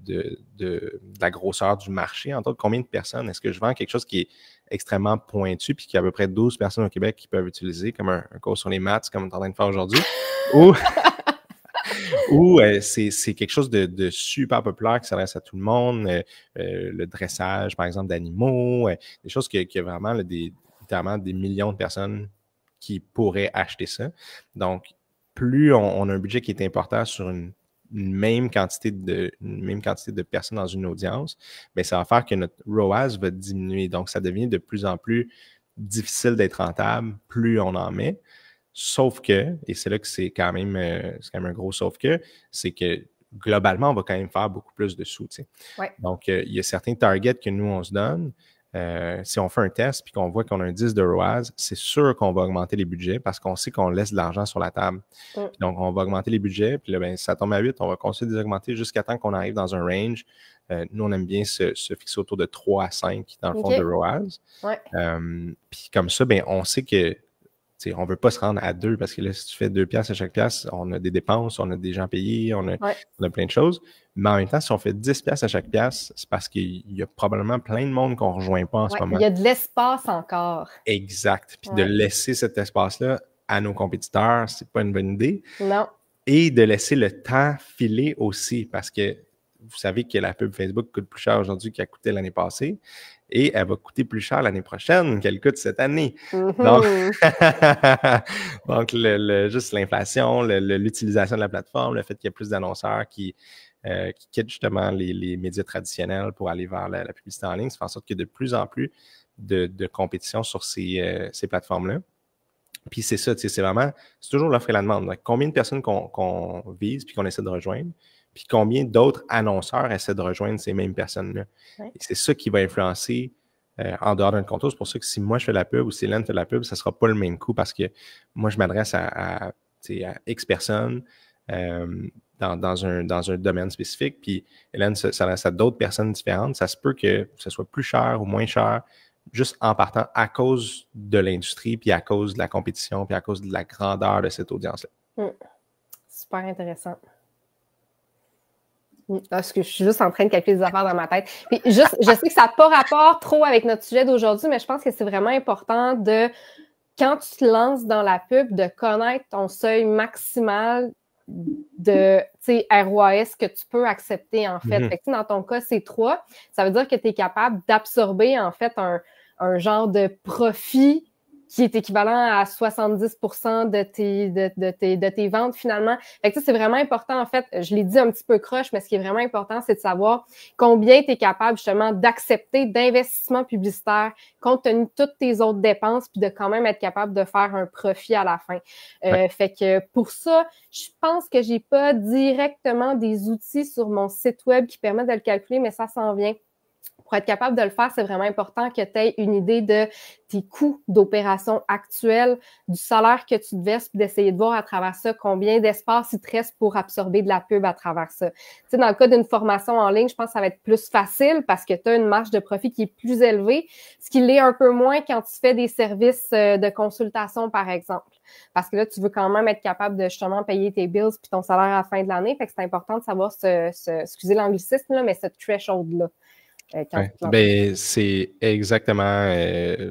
la grosseur du marché. Entre autres, combien de personnes? Est-ce que je vends quelque chose qui est extrêmement pointu puis qu'il y a à peu près 12 personnes au Québec qui peuvent utiliser, comme un cours sur les maths, comme on est en train de faire aujourd'hui? Ou c'est quelque chose de super populaire qui s'adresse à tout le monde, le dressage, par exemple, d'animaux, des choses qui a vraiment littéralement des millions de personnes qui pourraient acheter ça. Donc, plus on a un budget qui est important sur une même quantité de personnes dans une audience, bien, ça va faire que notre ROAS va diminuer. Donc, ça devient de plus en plus difficile d'être rentable, plus on en met. Sauf que, et c'est là que c'est quand même un gros sauf que, c'est que globalement, on va quand même faire beaucoup plus de sous. Tu sais. Ouais. Donc, il y a certains targets que nous, on se donne. si on fait un test puis qu'on voit qu'on a un 10 de ROAS, c'est sûr qu'on va augmenter les budgets parce qu'on sait qu'on laisse de l'argent sur la table. Donc, on va augmenter les budgets, puis là, ben, ça tombe à 8, on va continuer de les augmenter jusqu'à temps qu'on arrive dans un range. Nous, on aime bien se fixer autour de 3 à 5 dans le fond de ROAS. Ouais. Puis comme ça, ben, on sait que on ne veut pas se rendre à 2 parce que là, si tu fais 2 piastres à chaque pièce, on a des dépenses, on a des gens payés, on a plein de choses. Mais en même temps, si on fait 10 piastres à chaque pièce, c'est parce qu'il y a probablement plein de monde qu'on ne rejoint pas en ce moment. Il y a de l'espace encore. Exact. Puis de laisser cet espace-là à nos compétiteurs, c'est pas une bonne idée. Non. Et de laisser le temps filer aussi parce que vous savez que la pub Facebook coûte plus cher aujourd'hui qu'elle coûtait l'année passée. Et elle va coûter plus cher l'année prochaine qu'elle coûte cette année. Donc, juste l'inflation, l'utilisation de la plateforme, le fait qu'il y a plus d'annonceurs qui quittent justement les médias traditionnels pour aller vers la publicité en ligne, ça fait en sorte qu'il y a de plus en plus de compétition sur ces plateformes-là. Puis c'est ça, c'est toujours l'offre et la demande. Donc, combien de personnes qu'on vise puis qu'on essaie de rejoindre? Puis combien d'autres annonceurs essaient de rejoindre ces mêmes personnes-là. Ouais. Et c'est ça qui va influencer en dehors d'un contour. C'est pour ça que si moi je fais la pub ou si Hélène fait la pub, ça ne sera pas le même coût parce que moi je m'adresse à X personnes dans un domaine spécifique. Puis Hélène s'adresse à d'autres personnes différentes. Ça se peut que ce soit plus cher ou moins cher juste en partant à cause de l'industrie, puis à cause de la compétition, puis à cause de la grandeur de cette audience-là. Super intéressant. Parce que je suis juste en train de calculer des affaires dans ma tête. Puis juste, je sais que ça n'a pas rapport trop avec notre sujet d'aujourd'hui, mais je pense que c'est vraiment important de, quand tu te lances dans la pub, de connaître ton seuil maximal de ROAS que tu peux accepter, en fait. Fait que, dans ton cas, c'est 3. Ça veut dire que tu es capable d'absorber, en fait, un genre de profit qui est équivalent à 70% de tes ventes, finalement. Fait que ça, c'est vraiment important, en fait. Je l'ai dit un petit peu croche, mais ce qui est vraiment important, c'est de savoir combien tu es capable, justement, d'accepter d'investissement publicitaire compte tenu de toutes tes autres dépenses, puis de quand même être capable de faire un profit à la fin. Fait que pour ça, je pense que j'ai pas directement des outils sur mon site web qui permettent de le calculer, mais ça s'en vient. Pour être capable de le faire, c'est vraiment important que tu aies une idée de tes coûts d'opération actuels, du salaire que tu te verses, puis d'essayer de voir à travers ça combien d'espace il te reste pour absorber de la pub à travers ça. Tu sais, dans le cas d'une formation en ligne, je pense que ça va être plus facile parce que tu as une marge de profit qui est plus élevée, ce qui l'est un peu moins quand tu fais des services de consultation, par exemple. Parce que là, tu veux quand même être capable de justement payer tes bills puis ton salaire à la fin de l'année. Fait que c'est important de savoir excusez l'anglicisme, là, mais ce threshold-là. Ben, c'est exactement,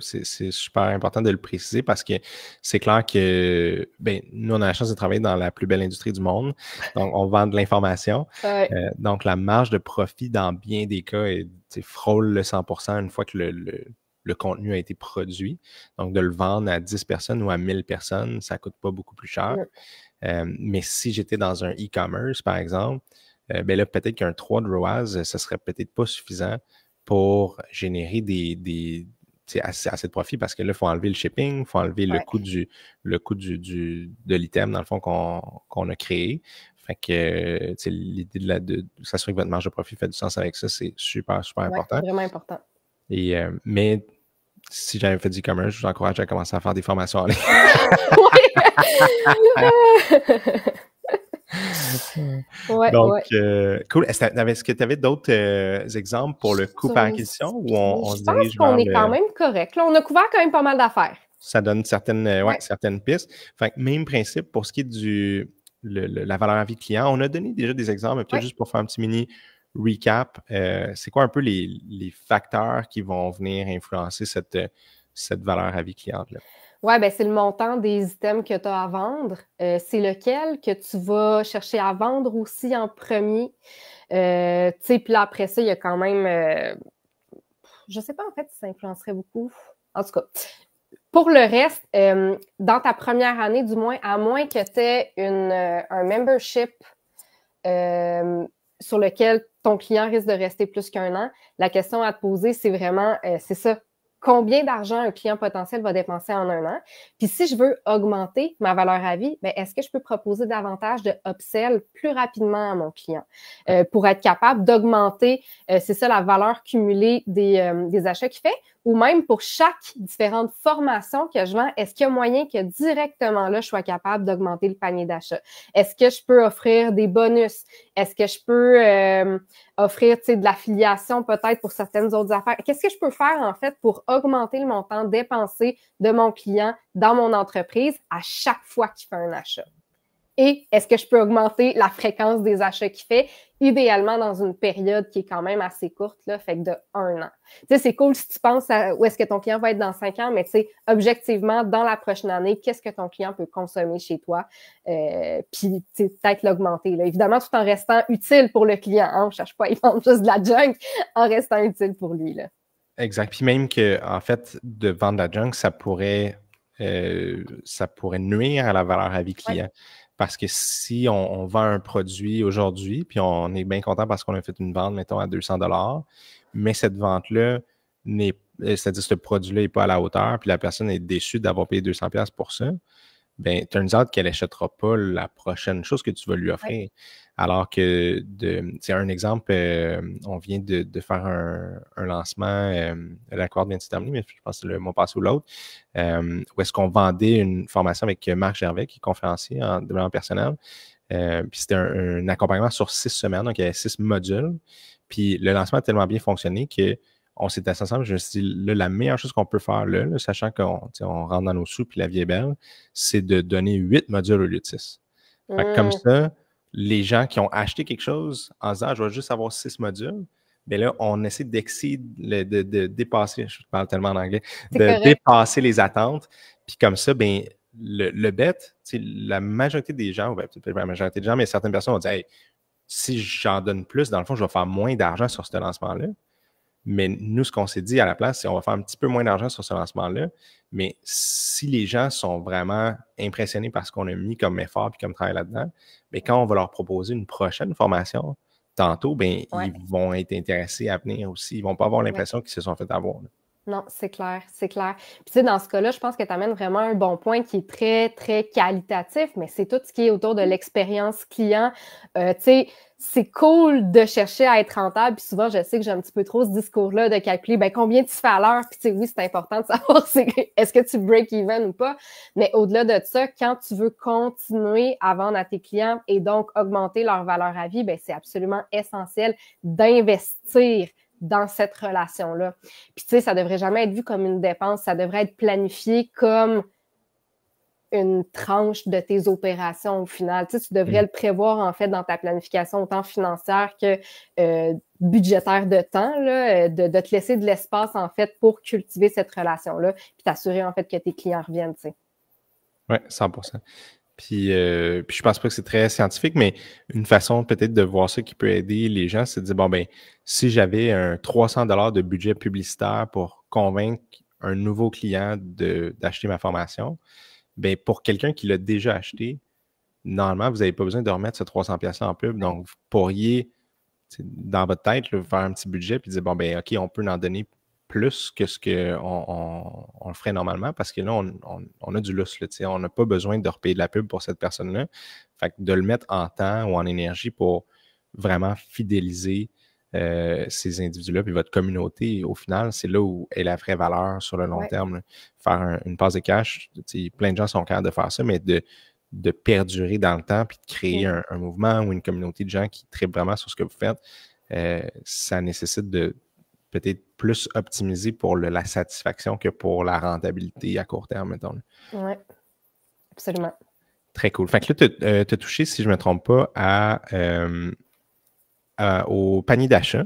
c'est super important de le préciser parce que c'est clair que nous, on a la chance de travailler dans la plus belle industrie du monde. Donc, on vend de l'information. Donc, la marge de profit dans bien des cas frôle le 100% une fois que le contenu a été produit. Donc, de le vendre à 10 personnes ou à 1000 personnes, ça ne coûte pas beaucoup plus cher. Mais si j'étais dans un e-commerce, par exemple, ben là, peut-être qu'un 3 de ROAS, ça serait peut-être pas suffisant pour générer assez de profit parce que là, il faut enlever le shipping, il faut enlever le coût de l'item, dans le fond, qu'on a créé. Fait que l'idée de s'assurer que votre marge de profit fait du sens avec ça, c'est super, super important. C'est vraiment important. Et, mais si j'avais fait du e-commerce, je vous encourage à commencer à faire des formations en ligne. Donc, cool. Est-ce que tu avais d'autres exemples pour le coût par acquisition ou on se dirige vers Je pense qu'on est quand même correct. Là, on a couvert quand même pas mal d'affaires. Ça donne certaines pistes. Fait que même principe pour ce qui est de la valeur à vie client. On a donné déjà des exemples, peut-être juste pour faire un petit mini recap. C'est quoi un peu les facteurs qui vont venir influencer cette valeur à vie cliente-là? Oui, ben c'est le montant des items que tu as à vendre. C'est lequel que tu vas chercher à vendre aussi en premier. Tu sais, puis là, après ça, il y a quand même... je sais pas, en fait, si ça influencerait beaucoup. En tout cas, pour le reste, dans ta première année, du moins, à moins que tu aies un membership sur lequel ton client risque de rester plus qu'1 an, la question à te poser, c'est vraiment, c'est ça. combien d'argent un client potentiel va dépenser en un an. Puis si je veux augmenter ma valeur à vie, bien, est-ce que je peux proposer davantage de upsell plus rapidement à mon client pour être capable d'augmenter, c'est ça, la valeur cumulée des achats qu'il fait, ou même pour chaque différente formation que je vends, est-ce qu'il y a moyen que directement là, je sois capable d'augmenter le panier d'achat? Est-ce que je peux offrir des bonus? Est-ce que je peux offrir, tu sais, de l'affiliation peut-être pour certaines autres affaires? Qu'est-ce que je peux faire en fait pour augmenter le montant dépensé de mon client dans mon entreprise à chaque fois qu'il fait un achat? Et est-ce que je peux augmenter la fréquence des achats qu'il fait, idéalement dans une période qui est quand même assez courte, là, fait que de 1 an. Tu sais, c'est cool si tu penses à où est-ce que ton client va être dans 5 ans, mais tu sais, objectivement, dans la prochaine année, qu'est-ce que ton client peut consommer chez toi? Puis, tu sais, peut-être l'augmenter, là. Évidemment, tout en restant utile pour le client. Hein? On ne cherche pas à y vendre juste de la junk, en restant utile pour lui, là. Exact. Puis même que, en fait, de vendre de la junk, ça pourrait nuire à la valeur à vie client. Ouais. Parce que si on vend un produit aujourd'hui, puis on est bien content parce qu'on a fait une vente, mettons, à 200$, mais cette vente-là c'est-à-dire ce produit-là n'est pas à la hauteur, puis la personne est déçue d'avoir payé 200$ pour ça, bien, turns out qu'elle n'achètera pas la prochaine chose que tu vas lui offrir. Ouais. Alors que, c'est un exemple, on vient de faire un lancement, la cohorte vient de se terminer, mais je pense que c'est le mois passé ou l'autre, où est-ce qu'on vendait une formation avec Marc Gervais, qui est conférencier en développement personnel. Puis c'était un accompagnement sur 6 semaines, donc il y avait 6 modules. Puis le lancement a tellement bien fonctionné qu'on s'est assis ensemble. Je me suis dit, là, la meilleure chose qu'on peut faire là, sachant qu'on rentre dans nos sous puis la vie est belle, c'est de donner 8 modules au lieu de 6. Fait que comme ça, les gens qui ont acheté quelque chose en se disant, je vais juste avoir 6 modules, bien là, on essaie de dépasser, je parle tellement en anglais, dépasser les attentes. Puis comme ça, bien, le bet, la majorité des gens, ou peut-être pas la majorité des gens, mais certaines personnes vont dire, hey, si j'en donne plus, dans le fond, je vais faire moins d'argent sur ce lancement-là. Mais nous, ce qu'on s'est dit à la place, c'est qu'on va faire un petit peu moins d'argent sur ce lancement-là. Mais si les gens sont vraiment impressionnés par ce qu'on a mis comme effort et comme travail là-dedans, bien, quand on va leur proposer une prochaine formation, tantôt, bien, ils vont être intéressés à venir aussi. Ils ne vont pas avoir l'impression qu'ils se sont fait avoir. Là. Non, c'est clair, c'est clair. Puis tu sais, dans ce cas-là, je pense que tu amènes vraiment un bon point qui est très, très qualitatif, mais c'est tout ce qui est autour de l'expérience client. Tu sais, c'est cool de chercher à être rentable, puis souvent, je sais que j'ai un petit peu trop ce discours-là de calculer ben combien tu fais à l'heure, puis tu sais, oui, c'est important de savoir est-ce que tu break even ou pas, mais au-delà de ça, quand tu veux continuer à vendre à tes clients et donc augmenter leur valeur à vie, ben c'est absolument essentiel d'investir dans cette relation-là. Puis, tu sais, ça devrait jamais être vu comme une dépense, ça devrait être planifié comme une tranche de tes opérations au final. Tu sais, tu devrais le prévoir, en fait, dans ta planification, autant financière que budgétaire de temps, là, de te laisser de l'espace, en fait, pour cultiver cette relation-là, puis t'assurer, en fait, que tes clients reviennent, tu sais. Oui, 100%. Puis je pense pas que c'est très scientifique, mais une façon peut-être de voir ça qui peut aider les gens, c'est de dire, bon, ben si j'avais un 300$ de budget publicitaire pour convaincre un nouveau client d'acheter ma formation, ben pour quelqu'un qui l'a déjà acheté, normalement, vous n'avez pas besoin de remettre ce 300$ en pub. Donc, vous pourriez, dans votre tête, là, faire un petit budget puis dire, bon, ben OK, on peut en donner plus que ce qu'on le ferait normalement parce que là, on a du lousse. Là, on n'a pas besoin de repayer de la pub pour cette personne-là. Fait que de le mettre en temps ou en énergie pour vraiment fidéliser ces individus-là puis votre communauté, au final, c'est là où est la vraie valeur sur le long terme. Là. Faire une passe de cash, plein de gens sont capables de faire ça, mais de perdurer dans le temps puis de créer un mouvement ou une communauté de gens qui trippent vraiment sur ce que vous faites, ça nécessite de peut-être plus optimisé pour la satisfaction que pour la rentabilité à court terme, mettons. Oui, absolument. Très cool. Fait que là, tu as touché, si je ne me trompe pas, au panier d'achat.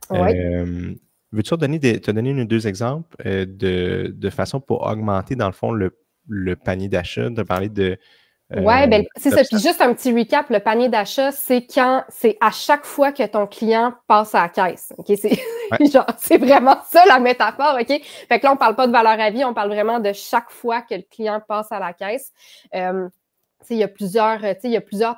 Oui. Veux-tu te donner 1 ou 2 exemples de façon pour augmenter, dans le fond, le panier d'achat, de parler de... Oui, ben c'est ça. Puis juste un petit recap, le panier d'achat, c'est à chaque fois que ton client passe à la caisse. OK? C'est vraiment ça la métaphore, OK? Fait que là, on parle pas de valeur à vie, on parle vraiment de chaque fois que le client passe à la caisse. il y a plusieurs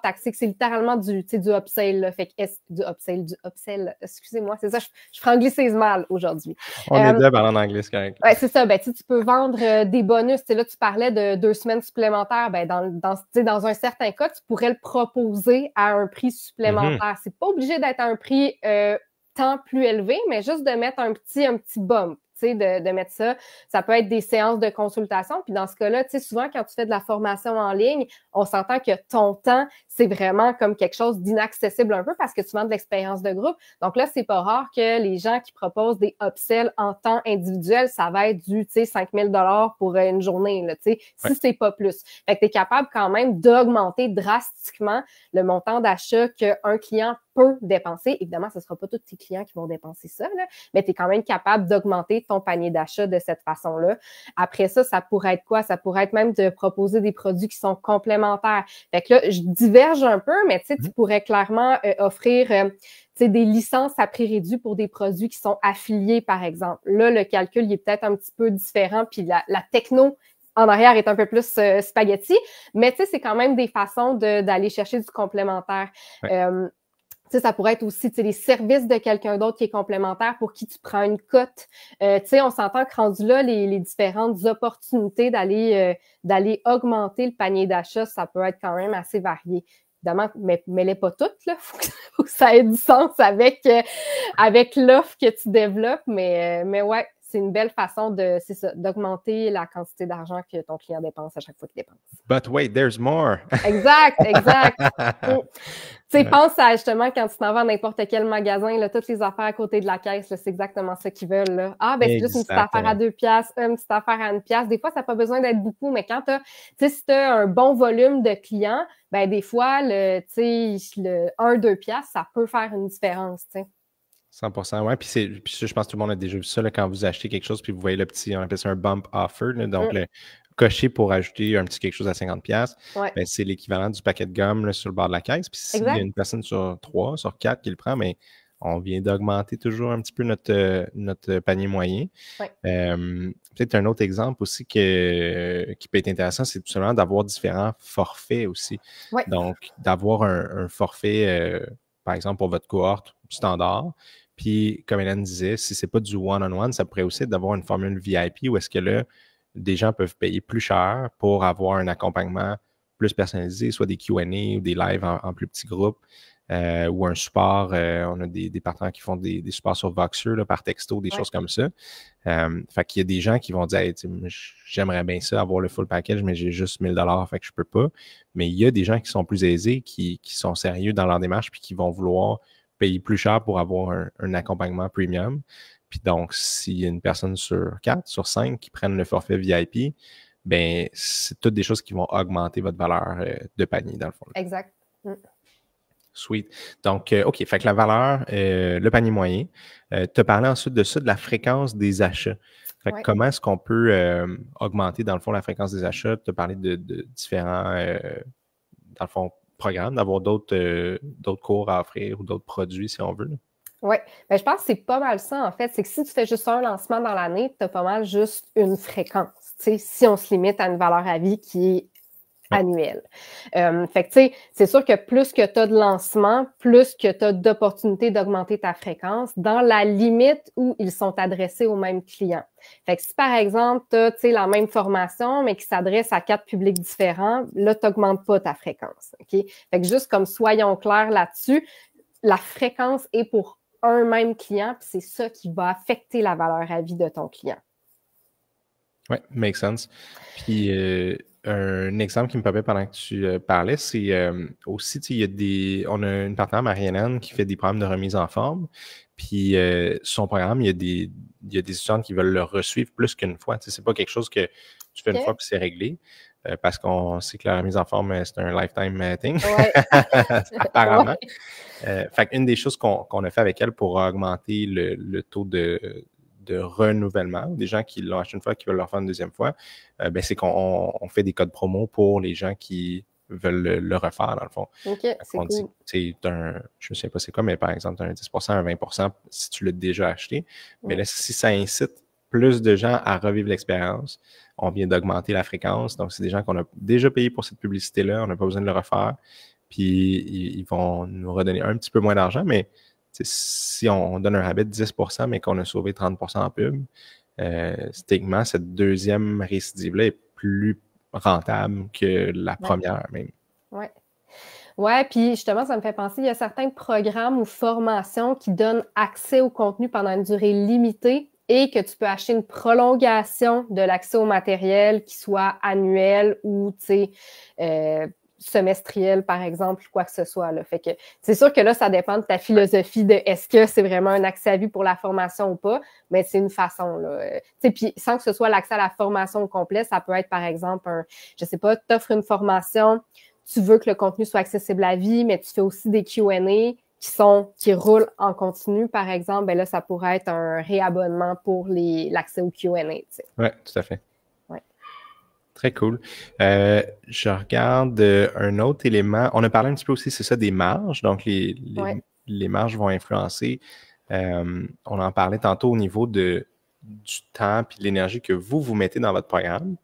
tactiques. C'est littéralement du upsell, là. Fait que du upsell, excusez-moi, c'est ça, je franglissise mal aujourd'hui. On est deux parlant en anglais, c'est correct. Ouais, c'est ça. Ben, tu peux vendre des bonus. Là, tu parlais de 2 semaines supplémentaires. Ben, dans un certain cas, tu pourrais le proposer à un prix supplémentaire. C'est pas obligé d'être à un prix tant plus élevé, mais juste de mettre un petit bump. De mettre ça. Ça peut être des séances de consultation. Puis dans ce cas-là, souvent, quand tu fais de la formation en ligne, on s'entend que ton temps, c'est vraiment comme quelque chose d'inaccessible un peu parce que tu vends de l'expérience de groupe. Donc là, c'est pas rare que les gens qui proposent des upsells en temps individuel, ça va être du 5 000 $ pour une journée, là, si c'est pas plus. Fait que tu es capable quand même d'augmenter drastiquement le montant d'achat qu'un client peut dépenser. Évidemment, ce ne sera pas tous tes clients qui vont dépenser ça, là, mais tu es quand même capable d'augmenter ton panier d'achat de cette façon-là. Après ça, ça pourrait être quoi? Ça pourrait être même de proposer des produits qui sont complémentaires. Fait que là, je diverge un peu, mais tu pourrais clairement offrir des licences à prix réduit pour des produits qui sont affiliés, par exemple. Là, le calcul, il est peut-être un petit peu différent, puis la techno en arrière est un peu plus spaghetti, mais c'est quand même des façons d'aller chercher du complémentaire. Ouais. Ça pourrait être aussi les services de quelqu'un d'autre qui est complémentaire pour qui tu prends une cote. On s'entend que rendu là, les différentes opportunités d'aller augmenter le panier d'achat, ça peut être quand même assez varié. Évidemment, mais les pas toutes, là. Faut que ça ait du sens avec l'offre que tu développes, mais ouais, c'est une belle façon d'augmenter la quantité d'argent que ton client dépense à chaque fois qu'il dépense. But wait, there's more. Exact. Pense à justement quand tu t'en vas à n'importe quel magasin, là, toutes les affaires à côté de la caisse, là, c'est exactement ça qu'ils veulent. Là. Ah, ben c'est juste une petite affaire à 2 piastres, une petite affaire à 1 piastre. Des fois, ça n'a pas besoin d'être beaucoup, mais quand si tu as un bon volume de clients, ben des fois, le 1-2 piastres, ça peut faire une différence, t'sais. 100%, ouais. Puis je pense que tout le monde a déjà vu ça là, quand vous achetez quelque chose, puis vous voyez le petit, on appelle ça un bump offer, là, donc le cocher pour ajouter un petit quelque chose à 50$, ben, c'est l'équivalent du paquet de gomme là, sur le bord de la caisse. Puis s'il y a une personne sur 3, sur 4 qui le prend, mais on vient d'augmenter toujours un petit peu notre panier moyen. Peut-être un autre exemple aussi qui peut être intéressant, c'est tout simplement d'avoir différents forfaits aussi. Donc, d'avoir un forfait, par exemple, pour votre cohorte standard. Puis, comme Hélène disait, si c'est pas du one-on-one, ça pourrait aussi être d'avoir une formule VIP où est-ce que là, des gens peuvent payer plus cher pour avoir un accompagnement plus personnalisé, soit des Q&A ou des lives en plus petits groupes ou un support. On a des partenaires qui font des supports sur Voxer là, par texto, des choses comme ça. Fait qu'il y a des gens qui vont dire hey, j'aimerais bien ça, avoir le full package, mais j'ai juste 1000 $, fait que je peux pas. Mais il y a des gens qui sont plus aisés, qui sont sérieux dans leur démarche puis qui vont vouloir payer plus cher pour avoir un accompagnement premium. Puis donc, s'il y a une personne sur 4, sur 5 qui prennent le forfait VIP, ben c'est toutes des choses qui vont augmenter votre valeur de panier, dans le fond. Exact. Sweet. Donc, OK, fait que la valeur, le panier moyen. Tu as parlé ensuite de ça, de la fréquence des achats. Fait que comment est-ce qu'on peut augmenter, dans le fond, la fréquence des achats? Tu as parlé de différents, dans le fond, programmes, d'avoir d'autres cours à offrir ou d'autres produits, si on veut. Oui, ben, je pense que c'est pas mal ça, en fait. C'est que si tu fais juste un lancement dans l'année, tu as pas mal juste une fréquence. Si on se limite à une valeur à vie qui est annuelle. Fait que, tu sais, c'est sûr que plus que tu as de lancements, plus que tu as d'opportunités d'augmenter ta fréquence dans la limite où ils sont adressés aux mêmes clients. Fait que si, par exemple, tu as, la même formation, mais qui s'adresse à 4 publics différents, là, tu n'augmentes pas ta fréquence. OK? Fait que juste comme soyons clairs là-dessus, la fréquence est pour un même client, puis c'est ça qui va affecter la valeur à vie de ton client. Oui, make sense. Puis un exemple qui me popait pendant que tu parlais, c'est aussi, on a une partenaire, Marie-Hélène, qui fait des programmes de remise en forme. Puis son programme, il y a des étudiantes qui veulent le resuivre plus qu'une fois. C'est pas quelque chose que tu fais une fois puis c'est réglé. Parce qu'on sait que la remise en forme, c'est un lifetime thing. Apparemment. Fait qu'une des choses qu'on a fait avec elle pour augmenter le taux de renouvellement, des gens qui l'ont acheté une fois, qui veulent le refaire une deuxième fois, ben c'est qu'on fait des codes promo pour les gens qui veulent le refaire, dans le fond. OK, c'est cool. Je ne sais pas c'est quoi, mais par exemple, tu as un 10%, un 20% si tu l'as déjà acheté. Mais là, si ça incite plus de gens à revivre l'expérience. On vient d'augmenter la fréquence. Donc, c'est des gens qu'on a déjà payé pour cette publicité-là. On n'a pas besoin de le refaire. Puis, ils vont nous redonner un petit peu moins d'argent. Mais si on donne un rabais de 10%, mais qu'on a sauvé 30% en pub, techniquement, cette deuxième récidive-là est plus rentable que la première même. Ouais. Ouais, puis justement, ça me fait penser, il y a certains programmes ou formations qui donnent accès au contenu pendant une durée limitée et que tu peux acheter une prolongation de l'accès au matériel qui soit annuel ou, tu sais, semestriel, par exemple, quoi que ce soit. Là. Fait que c'est sûr que là, ça dépend de ta philosophie de est-ce que c'est vraiment un accès à vie pour la formation ou pas, mais c'est une façon. Là. Puis sans que ce soit l'accès à la formation au complet, ça peut être, par exemple, je sais pas, tu offres une formation, tu veux que le contenu soit accessible à vie, mais tu fais aussi des Q&A qui roulent en continu, par exemple, ben là, ça pourrait être un réabonnement pour l'accès aux Q&A. Oui, tout à fait. Ouais. Très cool. Je regarde un autre élément. On a parlé un petit peu aussi, c'est ça, des marges. Donc, les marges vont influencer. On en parlait tantôt au niveau du temps et de l'énergie que vous mettez dans votre programme.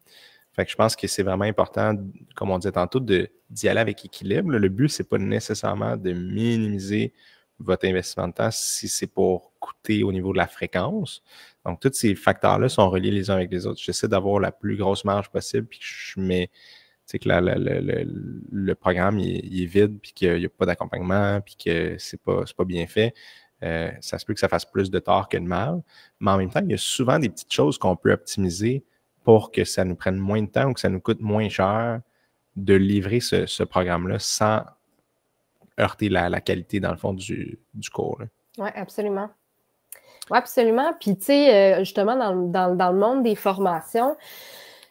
Fait que je pense que c'est vraiment important, comme on disait tantôt, d'y aller avec équilibre. Le but, c'est pas nécessairement de minimiser votre investissement de temps si c'est pour coûter au niveau de la fréquence. Donc, tous ces facteurs-là sont reliés les uns avec les autres. J'essaie d'avoir la plus grosse marge possible, puis je mets, tu sais, que le programme il est vide, puis qu'il n'y a pas d'accompagnement, puis que c'est pas bien fait. Ça se peut que ça fasse plus de tort que de mal. Mais en même temps, il y a souvent des petites choses qu'on peut optimiser pour que ça nous prenne moins de temps ou que ça nous coûte moins cher de livrer ce programme-là sans heurter la qualité, dans le fond, du cours. Oui, absolument. Oui, absolument. Puis, tu sais, justement, dans le monde des formations,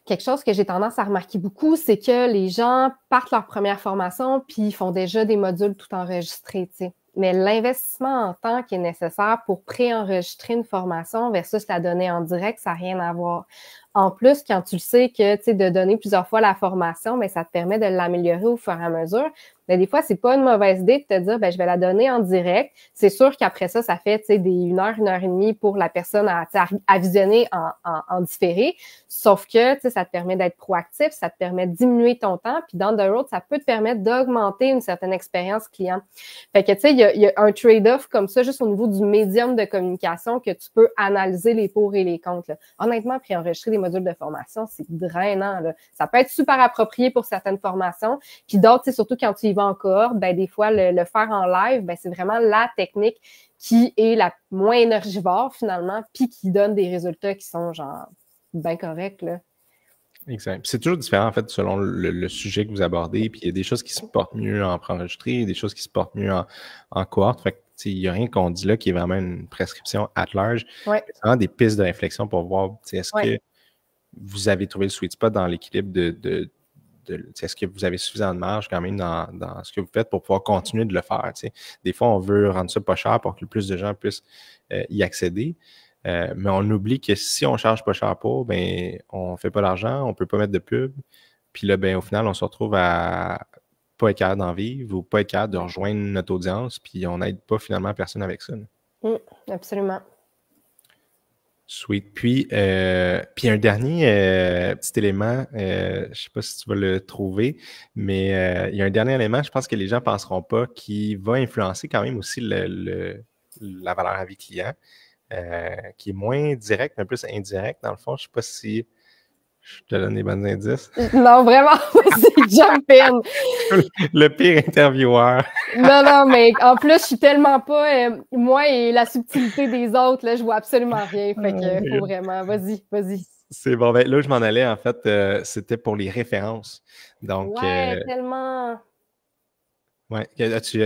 quelque chose que j'ai tendance à remarquer beaucoup, c'est que les gens partent leur première formation puis ils font déjà des modules tout enregistrés, tu sais. Mais l'investissement en temps qui est nécessaire pour préenregistrer une formation versus la donner en direct, ça n'a rien à voir. En plus, quand tu le sais que, tu sais, de donner plusieurs fois la formation, bien, ça te permet de l'améliorer au fur et à mesure. Mais des fois, c'est pas une mauvaise idée de te dire, ben, je vais la donner en direct. C'est sûr qu'après ça, ça fait, tu sais, une heure et demie pour la personne à visionner en différé. Sauf que, tu sais, ça te permet d'être proactif, ça te permet de diminuer ton temps. Puis, down the road, ça peut te permettre d'augmenter une certaine expérience client. Fait que, tu sais, il y a un trade-off comme ça, juste au niveau du médium de communication que tu peux analyser les pour et les contre. Là. Honnêtement, préenregistrer des modules de formation, c'est drainant. Là. Ça peut être super approprié pour certaines formations. Puis d'autres, tu sais, surtout quand tu y vas en cohorte, ben des fois, le faire en live, ben c'est vraiment la technique qui est la moins énergivore finalement, puis qui donne des résultats qui sont genre bien corrects, là. Exact. C'est toujours différent, en fait, selon le sujet que vous abordez. Puis il y a des choses qui se portent mieux en préenregistré, des choses qui se portent mieux en cohorte. Fait que, il n'y a rien qu'on dit là qui est vraiment une prescription at large. Ouais. C'est vraiment des pistes de réflexion pour voir, est-ce que vous avez trouvé le sweet spot dans l'équilibre est-ce que vous avez suffisamment de marge quand même dans ce que vous faites pour pouvoir continuer de le faire. T'sais. Des fois, on veut rendre ça pas cher pour que le plus de gens puissent y accéder. Mais on oublie que si on charge pas cher pour, ben on fait pas d'argent, on peut pas mettre de pub. Puis là, ben au final, on se retrouve à pas être capable d'en vivre ou pas être capable de rejoindre notre audience, puis on n'aide pas finalement personne avec ça. Absolument. Sweet. Puis un dernier petit élément, je sais pas si tu vas le trouver, mais il y a un dernier élément, je pense que les gens penseront pas, qui va influencer quand même aussi la valeur à vie client. Qui est moins direct, mais plus indirect. Dans le fond, je sais pas si je te donne des bons indices. Non, vraiment, c'est jump in. Le pire intervieweur. Non, mais en plus, je suis tellement pas... moi et la subtilité des autres, là, je vois absolument rien. Fait que faut vraiment... Vas-y. C'est bon. Ben, là, je m'en allais, en fait, c'était pour les références. Donc, tellement... Ouais. As-tu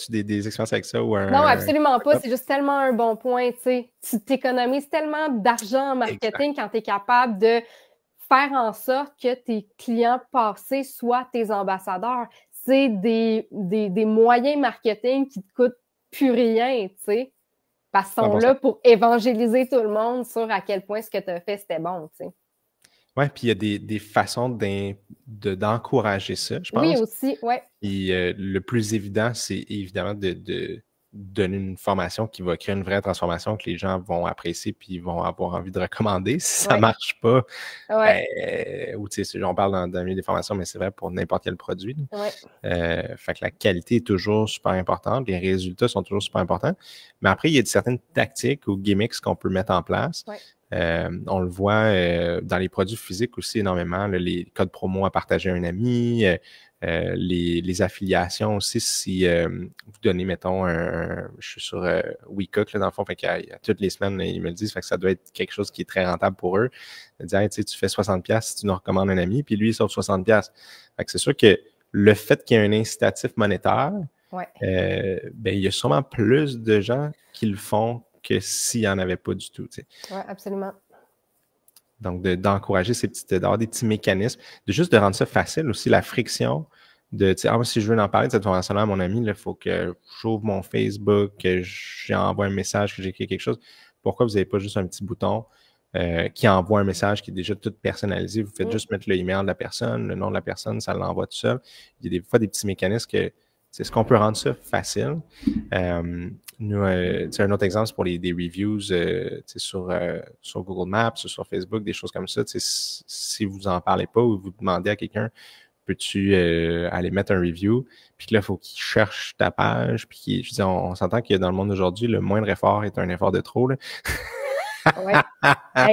des expériences avec ça ou un... Non, absolument pas. C'est juste tellement un bon point, tu sais. Tu t'économises tellement d'argent en marketing quand tu es capable de faire en sorte que tes clients passés soient tes ambassadeurs. C'est des moyens marketing qui te coûtent plus rien, tu sais. Parce qu'ils sont là pour évangéliser tout le monde sur à quel point ce que tu as fait, c'était bon, tu sais. Oui, puis il y a des façons d'encourager ça, je pense. Oui, aussi, oui. Et le plus évident, c'est évidemment donner une formation qui va créer une vraie transformation que les gens vont apprécier puis vont avoir envie de recommander. Si ça marche pas, ou tu sais, on parle dans le milieu des formations, mais c'est vrai pour n'importe quel produit. Fait que la qualité est toujours super importante, les résultats sont toujours super importants. Mais après, il y a certaines tactiques ou gimmicks qu'on peut mettre en place. On le voit dans les produits physiques aussi énormément, là, les codes promo à partager à un ami, les affiliations aussi, si vous donnez, mettons, je suis sur WeCook, là, dans le fond, fait toutes les semaines, ils me le disent, fait que ça doit être quelque chose qui est très rentable pour eux. Ils disent, hey, tu fais 60$ si tu nous recommandes un ami, puis lui, il sauve 60$. Fait que c'est sûr que le fait qu'il y ait un incitatif monétaire, ben, il y a sûrement plus de gens qui le font que s'il n'y en avait pas du tout. Oui, absolument. Donc, d'encourager d'avoir des petits mécanismes, de rendre ça facile aussi, la friction de, moi, si je veux en parler de cette formation-là à mon ami, il faut que j'ouvre mon Facebook, que j'envoie un message, que j'écris quelque chose. Pourquoi vous n'avez pas juste un petit bouton qui envoie un message qui est déjà tout personnalisé? Vous faites juste mettre le email de la personne, le nom de la personne, ça l'envoie tout seul. Il y a des fois des petits mécanismes que c'est ce qu'on peut rendre ça facile. Nous, un autre exemple, c'est pour des reviews sur Google Maps, sur Facebook, des choses comme ça. Si vous en parlez pas ou vous demandez à quelqu'un, peux-tu aller mettre un review, puis là, il faut qu'il cherche ta page, puis je dis, on s'entend que dans le monde d'aujourd'hui, le moindre effort est un effort de trop, là.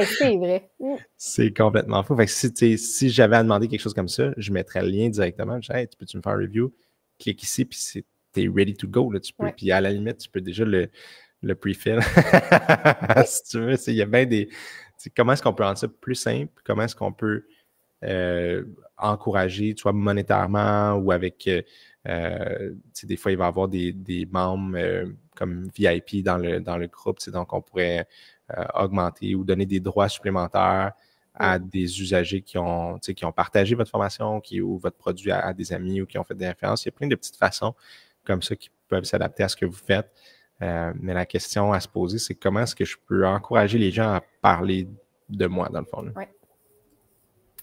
C'est vrai. C'est complètement fou. Fait que si j'avais à demander quelque chose comme ça, je mettrais le lien directement. Je dis, hey, peux-tu me faire un review? Clique ici, puis t'es ready to go. Là, tu peux, puis à la limite, tu peux déjà le pre-fill. Si tu veux, il y a bien des... Comment est-ce qu'on peut rendre ça plus simple? Comment est-ce qu'on peut encourager, soit monétairement ou avec... des fois, il va y avoir des membres comme VIP dans le groupe. Donc, on pourrait augmenter ou donner des droits supplémentaires à des usagers qui ont partagé votre formation ou votre produit à des amis ou qui ont fait des références. Il y a plein de petites façons comme ça qui peuvent s'adapter à ce que vous faites. Mais la question à se poser, c'est comment est-ce que je peux encourager les gens à parler de moi, dans le fond. Oui,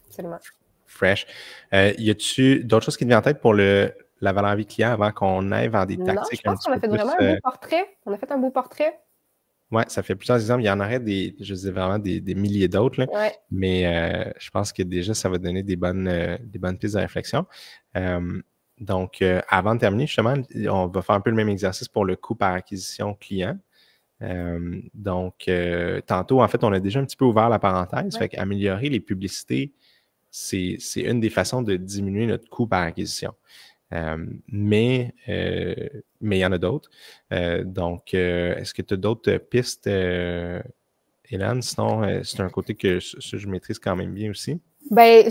absolument. Fresh. Y a-tu d'autres choses qui te viennent en tête pour la valeur vie client avant qu'on aille vers des tactiques? Non, je pense qu'on a fait vraiment un beau portrait. On a fait un beau portrait. Oui, ça fait plusieurs exemples. Il y en aurait vraiment des milliers d'autres. Mais je pense que déjà, ça va donner des bonnes pistes de réflexion. Donc, avant de terminer, justement, on va faire un peu le même exercice pour le coût par acquisition client. Donc, tantôt, en fait, on a déjà un petit peu ouvert la parenthèse. Fait qu'améliorer les publicités, c'est une des façons de diminuer notre coût par acquisition. Mais il y en a d'autres. Donc, est-ce que tu as d'autres pistes, Hélène? Sinon, c'est un côté que je maîtrise quand même bien aussi. Ben,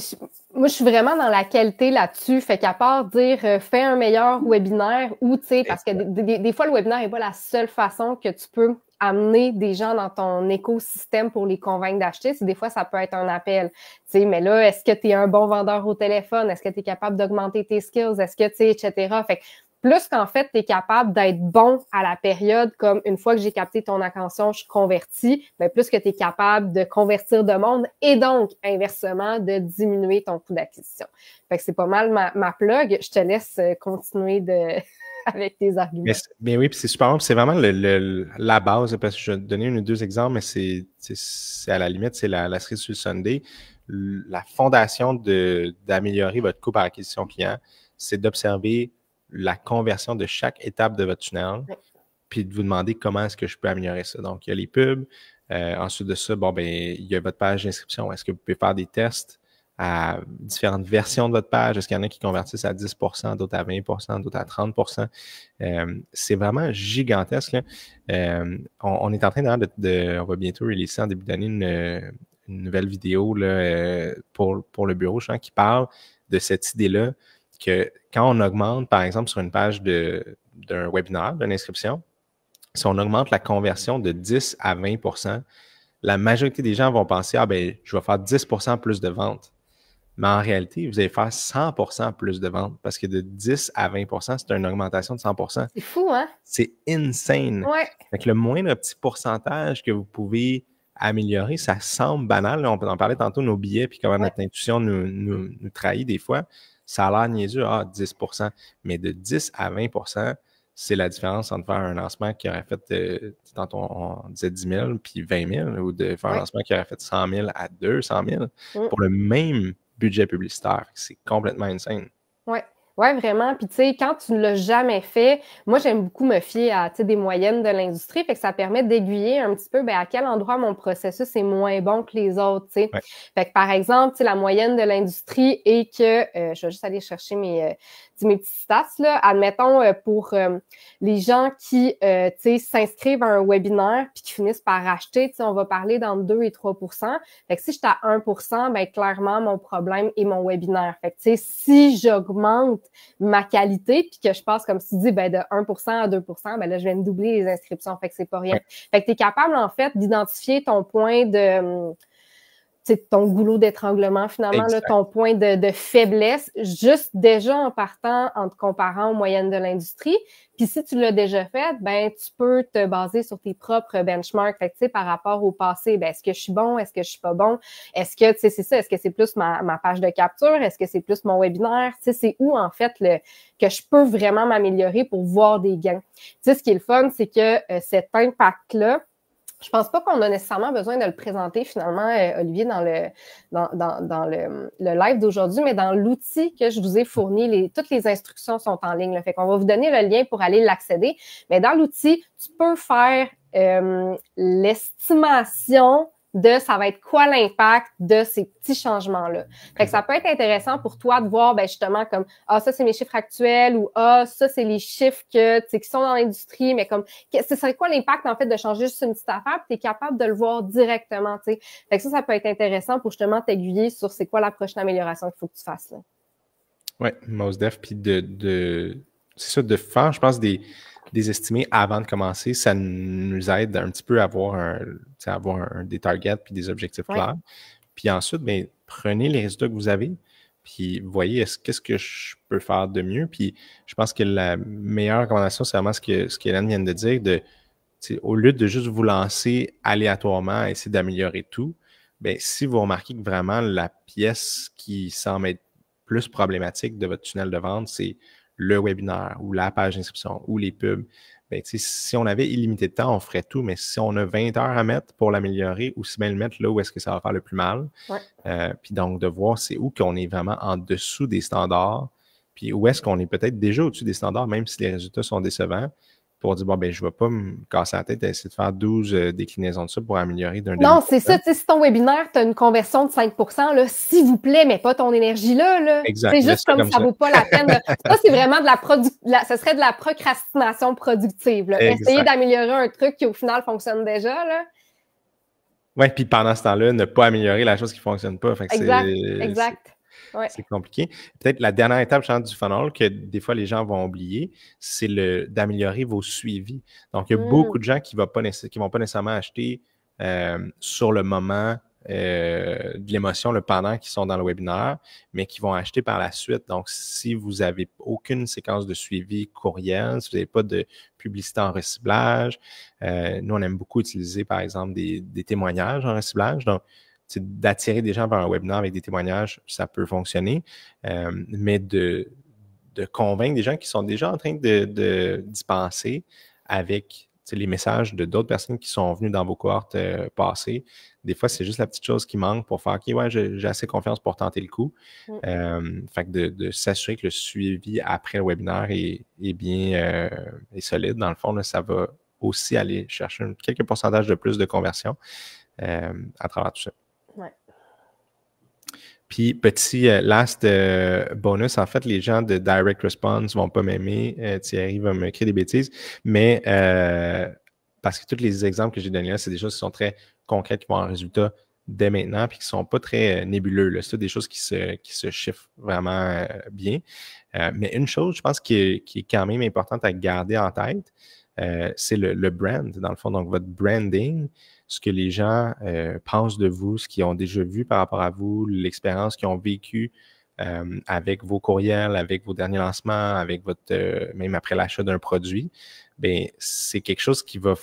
moi, je suis vraiment dans la qualité là-dessus. Fait qu'à part dire fais un meilleur webinaire ou, tu sais, parce que des fois, le webinaire n'est pas la seule façon que tu peux amener des gens dans ton écosystème pour les convaincre d'acheter. Des fois, ça peut être un appel. Tu sais, mais là, est-ce que tu es un bon vendeur au téléphone? Est-ce que tu es capable d'augmenter tes skills? Est-ce que, tu sais, etc. Fait que plus qu'en fait, tu es capable d'être bon à la période, comme une fois que j'ai capté ton attention, je convertis, bien, plus que tu es capable de convertir de monde et donc, inversement, de diminuer ton coût d'acquisition. Fait que c'est pas mal ma plug. Je te laisse continuer avec tes arguments. Mais oui, puis c'est super bon. C'est vraiment la base, parce que je vais te donner un ou deux exemples, mais c'est à la limite, c'est la cerise sur le sundae. La fondation d'améliorer votre coût par acquisition client, c'est d'observer la conversion de chaque étape de votre tunnel, puis de vous demander comment est-ce que je peux améliorer ça. Donc, il y a les pubs. Ensuite de ça, il y a votre page d'inscription. Est-ce que vous pouvez faire des tests à différentes versions de votre page? Est-ce qu'il y en a qui convertissent à 10%, d'autres à 20%, d'autres à 30%? C'est vraiment gigantesque. Là. On est en train on va bientôt releaser en début d'année une nouvelle vidéo là, pour le bureau, je pense, qui parle de cette idée-là que quand on augmente, par exemple, sur une page d'un webinaire, d'une inscription, si on augmente la conversion de 10 à 20%, la majorité des gens vont penser, je vais faire 10% plus de ventes. Mais en réalité, vous allez faire 100% plus de ventes parce que de 10 à 20%, c'est une augmentation de 100%. C'est fou, hein? C'est insane. Ouais. Fait que le moindre petit pourcentage que vous pouvez améliorer, ça semble banal. Là, on peut en parler tantôt, nos billets, puis comment notre intuition nous trahit des fois. Ça a l'air niaiseux, 10%. Mais de 10 à 20%, c'est la différence entre faire un lancement qui aurait fait, tantôt on disait 10 000 puis 20 000, ou de faire un lancement qui aurait fait 100 000 à 200 000 pour le même budget publicitaire. C'est complètement insane. Oui. Oui, vraiment. Puis, tu sais, quand tu ne l'as jamais fait, moi, j'aime beaucoup me fier à, tu sais, des moyennes de l'industrie. Fait que ça permet d'aiguiller un petit peu, à quel endroit mon processus est moins bon que les autres, tu sais. Ouais. Fait que, par exemple, tu sais, la moyenne de l'industrie est que, je vais juste aller chercher mes petits stats, là. Admettons, pour les gens qui, tu sais, s'inscrivent à un webinaire puis qui finissent par acheter, tu sais, on va parler d'entre 2 et 3 %. Fait que si je suis à 1 %, clairement, mon problème est mon webinaire. Fait que, tu sais, si j'augmente ma qualité, puis que je passe, comme tu dis, de 1 % à 2 %, là, je viens de doubler les inscriptions, fait que c'est pas rien. Ouais. Fait que tu es capable, en fait, d'identifier ton point de... ton goulot d'étranglement, finalement, là, ton point de faiblesse, juste déjà en partant, en te comparant aux moyennes de l'industrie. Puis si tu l'as déjà fait, tu peux te baser sur tes propres benchmarks. Fait que, par rapport au passé, est-ce que je suis bon? Est-ce que je suis pas bon? Est-ce que, c'est ça? Est-ce que c'est plus ma page de capture? Est-ce que c'est plus mon webinaire? C'est où, en fait, que je peux vraiment m'améliorer pour voir des gains? Ce qui est le fun, c'est que cet impact-là, je pense pas qu'on a nécessairement besoin de le présenter finalement, Olivier, dans le live d'aujourd'hui, mais dans l'outil que je vous ai fourni, toutes les instructions sont en ligne. Là. Fait qu'on va vous donner le lien pour aller l'accéder. Mais dans l'outil, tu peux faire l'estimation de ça va être quoi l'impact de ces petits changements-là. Fait que ça peut être intéressant pour toi de voir, justement, comme, ça, c'est mes chiffres actuels, ou, ça, c'est les chiffres qui sont dans l'industrie, mais comme, ce serait quoi l'impact, en fait, de changer juste une petite affaire, puis t'es capable de le voir directement, tu sais. Fait que ça peut être intéressant pour justement t'aiguiller sur c'est quoi la prochaine amélioration qu'il faut que tu fasses, là. Oui, most def, puis c'est ça, de faire, je pense, des estimés avant de commencer, ça nous aide un petit peu à avoir des targets puis des objectifs clairs. Puis ensuite, prenez les résultats que vous avez, puis voyez qu'est-ce que je peux faire de mieux. Puis je pense que la meilleure recommandation, c'est vraiment ce qu'Hélène vient de dire, au lieu de juste vous lancer aléatoirement à essayer d'améliorer tout, si vous remarquez que vraiment la pièce qui semble être plus problématique de votre tunnel de vente, c'est le webinaire ou la page d'inscription ou les pubs, si on avait illimité de temps, on ferait tout, mais si on a 20 heures à mettre pour l'améliorer, aussi bien le mettre là où est-ce que ça va faire le plus mal. Puis donc, de voir c'est où qu'on est vraiment en dessous des standards, puis où est-ce qu'on est peut-être déjà au-dessus des standards, même si les résultats sont décevants, pour dire, je ne vais pas me casser la tête à essayer de faire 12 déclinaisons de ça pour améliorer d'un Non, c'est ça. Si ton webinaire, tu as une conversion de 5 %, là, s'il vous plaît, mets pas ton énergie là. Exact. C'est juste comme ça vaut pas la peine. Ça, c'est vraiment ce serait de la procrastination productive. Là. Essayer d'améliorer un truc qui, au final, fonctionne déjà. Là. Oui, puis pendant ce temps-là, ne pas améliorer la chose qui ne fonctionne pas. Fait que exact. C'est compliqué. Peut-être la dernière étape du funnel que des fois les gens vont oublier, c'est d'améliorer vos suivis. Donc, il y a beaucoup de gens qui ne vont pas nécessairement acheter sur le moment de l'émotion, le pendant qu'ils sont dans le webinaire, mais qui vont acheter par la suite. Donc, si vous n'avez aucune séquence de suivi courriel, si vous n'avez pas de publicité en reciblage, nous, on aime beaucoup utiliser, par exemple, des témoignages en reciblage. Donc, d'attirer des gens vers un webinaire avec des témoignages, ça peut fonctionner, mais de convaincre des gens qui sont déjà en train d'y penser avec les messages de d'autres personnes qui sont venues dans vos cohortes passées. Des fois, c'est juste la petite chose qui manque pour faire « OK, ouais, j'ai assez confiance pour tenter le coup ». Fait que de s'assurer que le suivi après le webinaire est bien est solide. Dans le fond, là, ça va aussi aller chercher quelques pourcentages de plus de conversion à travers tout ça. Puis, petit last bonus, en fait, les gens de Direct Response vont pas m'aimer. Thierry va me créer des bêtises, mais parce que tous les exemples que j'ai donnés là, c'est des choses qui sont très concrètes, qui vont en résultat dès maintenant, puis qui sont pas très nébuleux. Là. C'est des choses qui se chiffrent vraiment bien. Mais une chose, je pense, qui est quand même importante à garder en tête, c'est le brand, dans le fond. Donc, votre branding, ce que les gens pensent de vous, ce qu'ils ont déjà vu par rapport à vous, l'expérience qu'ils ont vécue avec vos courriels, avec vos derniers lancements, avec même après l'achat d'un produit, c'est quelque chose qui va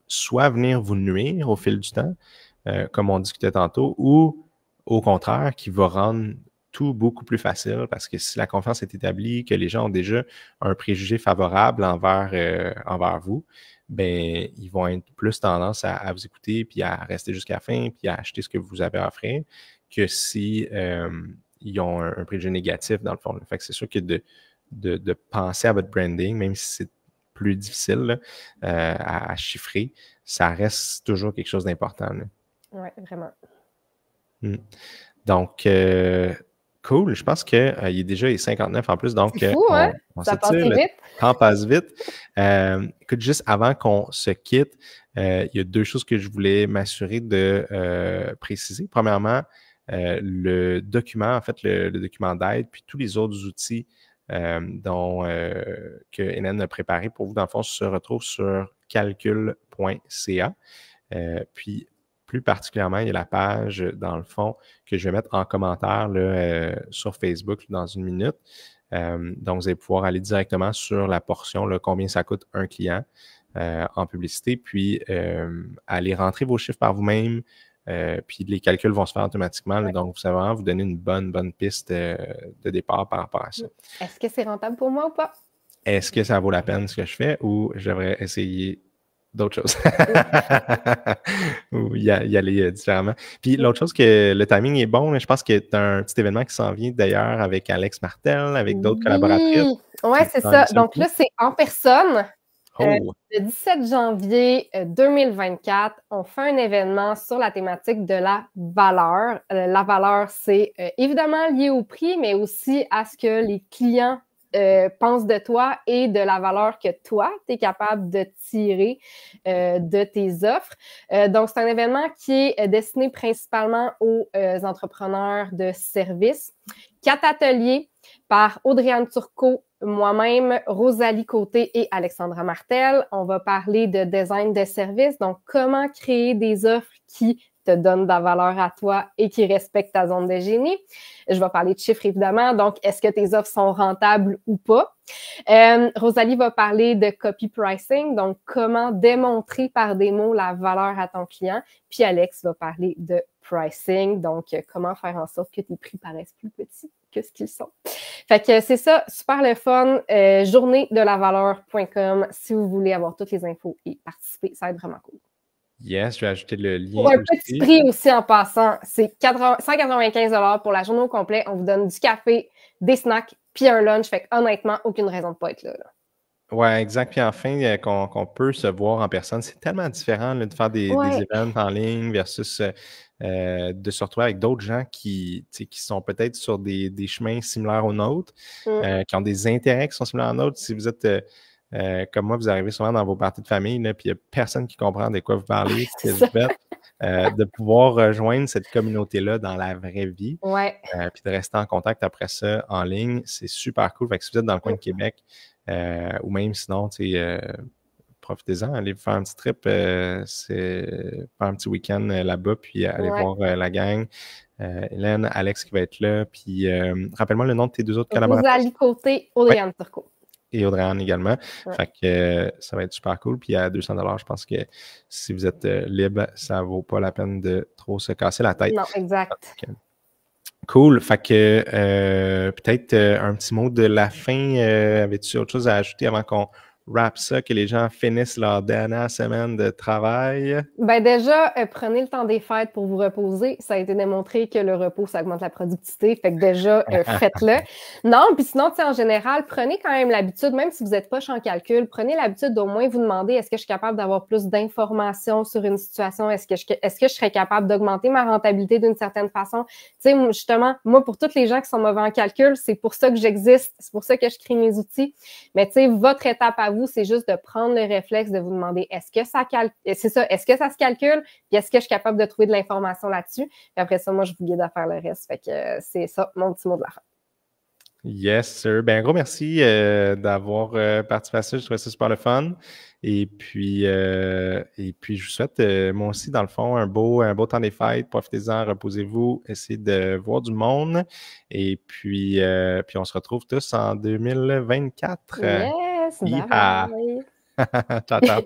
soit venir vous nuire au fil du temps, comme on discutait tantôt, ou au contraire, qui va rendre tout beaucoup plus facile parce que si la confiance est établie, que les gens ont déjà un préjugé favorable envers vous, ben ils vont être plus tendance à vous écouter, puis à rester jusqu'à la fin, puis à acheter ce que vous avez à offrir, que si ils ont un préjugé négatif dans le fond. Fait que c'est sûr que de penser à votre branding, même si c'est plus difficile là, à chiffrer, ça reste toujours quelque chose d'important. Oui, vraiment. Donc, cool. Je pense qu'il est déjà 59 en plus. Donc, c'est fou, hein? Ça passe vite. Le temps passe vite. Écoute, juste avant qu'on se quitte, il y a deux choses que je voulais m'assurer de préciser. Premièrement, le document, en fait, le document d'aide, puis tous les autres outils que Hélène a préparé pour vous, dans le fond, se retrouvent sur calcul.ca. Puis, plus particulièrement, il y a la page, dans le fond, que je vais mettre en commentaire là, sur Facebook là, dans une minute. Donc, vous allez pouvoir aller directement sur la portion, là, combien ça coûte un client en publicité, puis aller rentrer vos chiffres par vous-même, puis les calculs vont se faire automatiquement. Là, donc, ça va vraiment vous donner une bonne piste de départ par rapport à ça. Est-ce que c'est rentable pour moi ou pas? Est-ce que ça vaut la peine ce que je fais ou je devrais essayer d'autres choses? Ou y aller différemment. Puis l'autre chose, que le timing est bon, je pense que tu as un petit événement qui s'en vient d'ailleurs avec Alex Martel, avec d'autres collaboratrices. Oui, c'est ça. Donc là, c'est en personne. Le 17 janvier 2024, on fait un événement sur la thématique de la valeur. La valeur, c'est évidemment lié au prix, mais aussi à ce que les clients pensent de toi et de la valeur que toi, tu es capable de tirer de tes offres. Donc, c'est un événement qui est destiné principalement aux entrepreneurs de services. 4 ateliers par Audrey-Anne Turcot, moi-même, Rosalie Côté et Alexandra Martel. On va parler de design de service, donc comment créer des offres qui te donnent de la valeur à toi et qui respectent ta zone de génie. Je vais parler de chiffres, évidemment. Donc, est-ce que tes offres sont rentables ou pas? Rosalie va parler de copy pricing, donc comment démontrer par des mots la valeur à ton client. Puis Alex va parler de pricing, donc comment faire en sorte que tes prix paraissent plus petits que ce qu'ils sont. Fait que c'est ça, super le fun. Journéedelavaleur.com si vous voulez avoir toutes les infos et participer, ça va être vraiment cool. Yes, je vais ajouter le lien. Pour un petit prix aussi en passant, c'est 195 pour la journée au complet. On vous donne du café, des snacks, puis un lunch. Fait que honnêtement, aucune raison de ne pas être là. Oui, exact. Puis enfin, qu'on peut se voir en personne, c'est tellement différent là, de faire des événements en ligne versus de se retrouver avec d'autres gens qui sont peut-être sur des chemins similaires aux nôtres, qui ont des intérêts qui sont similaires aux nôtres. Si vous êtes comme moi, vous arrivez souvent dans vos parties de famille, là, puis il n'y a personne qui comprend de quoi vous parlez, ce que vous faites. De pouvoir rejoindre cette communauté-là dans la vraie vie, puis de rester en contact après ça en ligne, c'est super cool. Fait que si vous êtes dans le coin de Québec, ou même sinon, profitez-en, allez faire un petit trip, faire un petit week-end là-bas, puis aller voir la gang. Hélène, Alex qui va être là, puis rappelle-moi le nom de tes deux autres collaborateurs. Rosalie Côté, Audrey-Anne Turcot. Et Audrey-Anne également. Fait que ça va être super cool. Puis à 200 $, je pense que si vous êtes libre, ça vaut pas la peine de trop se casser la tête. Non, exact. Cool. Fait que peut-être un petit mot de la fin. Avais-tu autre chose à ajouter avant qu'on wrap ça, que les gens finissent leur dernière semaine de travail? Ben déjà, prenez le temps des fêtes pour vous reposer. Ça a été démontré que le repos, ça augmente la productivité. Fait que déjà, faites-le. Non, puis sinon, tu sais, en général, prenez quand même l'habitude, même si vous n'êtes pas en calcul, prenez l'habitude d'au moins vous demander est-ce que je suis capable d'avoir plus d'informations sur une situation? Est-ce que je serais capable d'augmenter ma rentabilité d'une certaine façon? Tu sais, justement, moi, pour toutes les gens qui sont mauvais en calcul, c'est pour ça que j'existe. C'est pour ça que je crée mes outils. Mais tu sais, votre étape à vous, c'est juste de prendre le réflexe de vous demander est-ce que ça se calcule, puis est-ce que je suis capable de trouver de l'information là-dessus. Puis après ça, moi, je vous guide à faire le reste. Fait que c'est ça, mon petit mot de la fin. Yes, sir. Ben, un gros merci d'avoir participé à ça. Je trouvais ça super le fun. Et puis, je vous souhaite, moi aussi, dans le fond, un beau temps des fêtes. Profitez-en, reposez-vous, essayez de voir du monde. Et puis on se retrouve tous en 2024. Yes, bye bye. Ciao, ciao.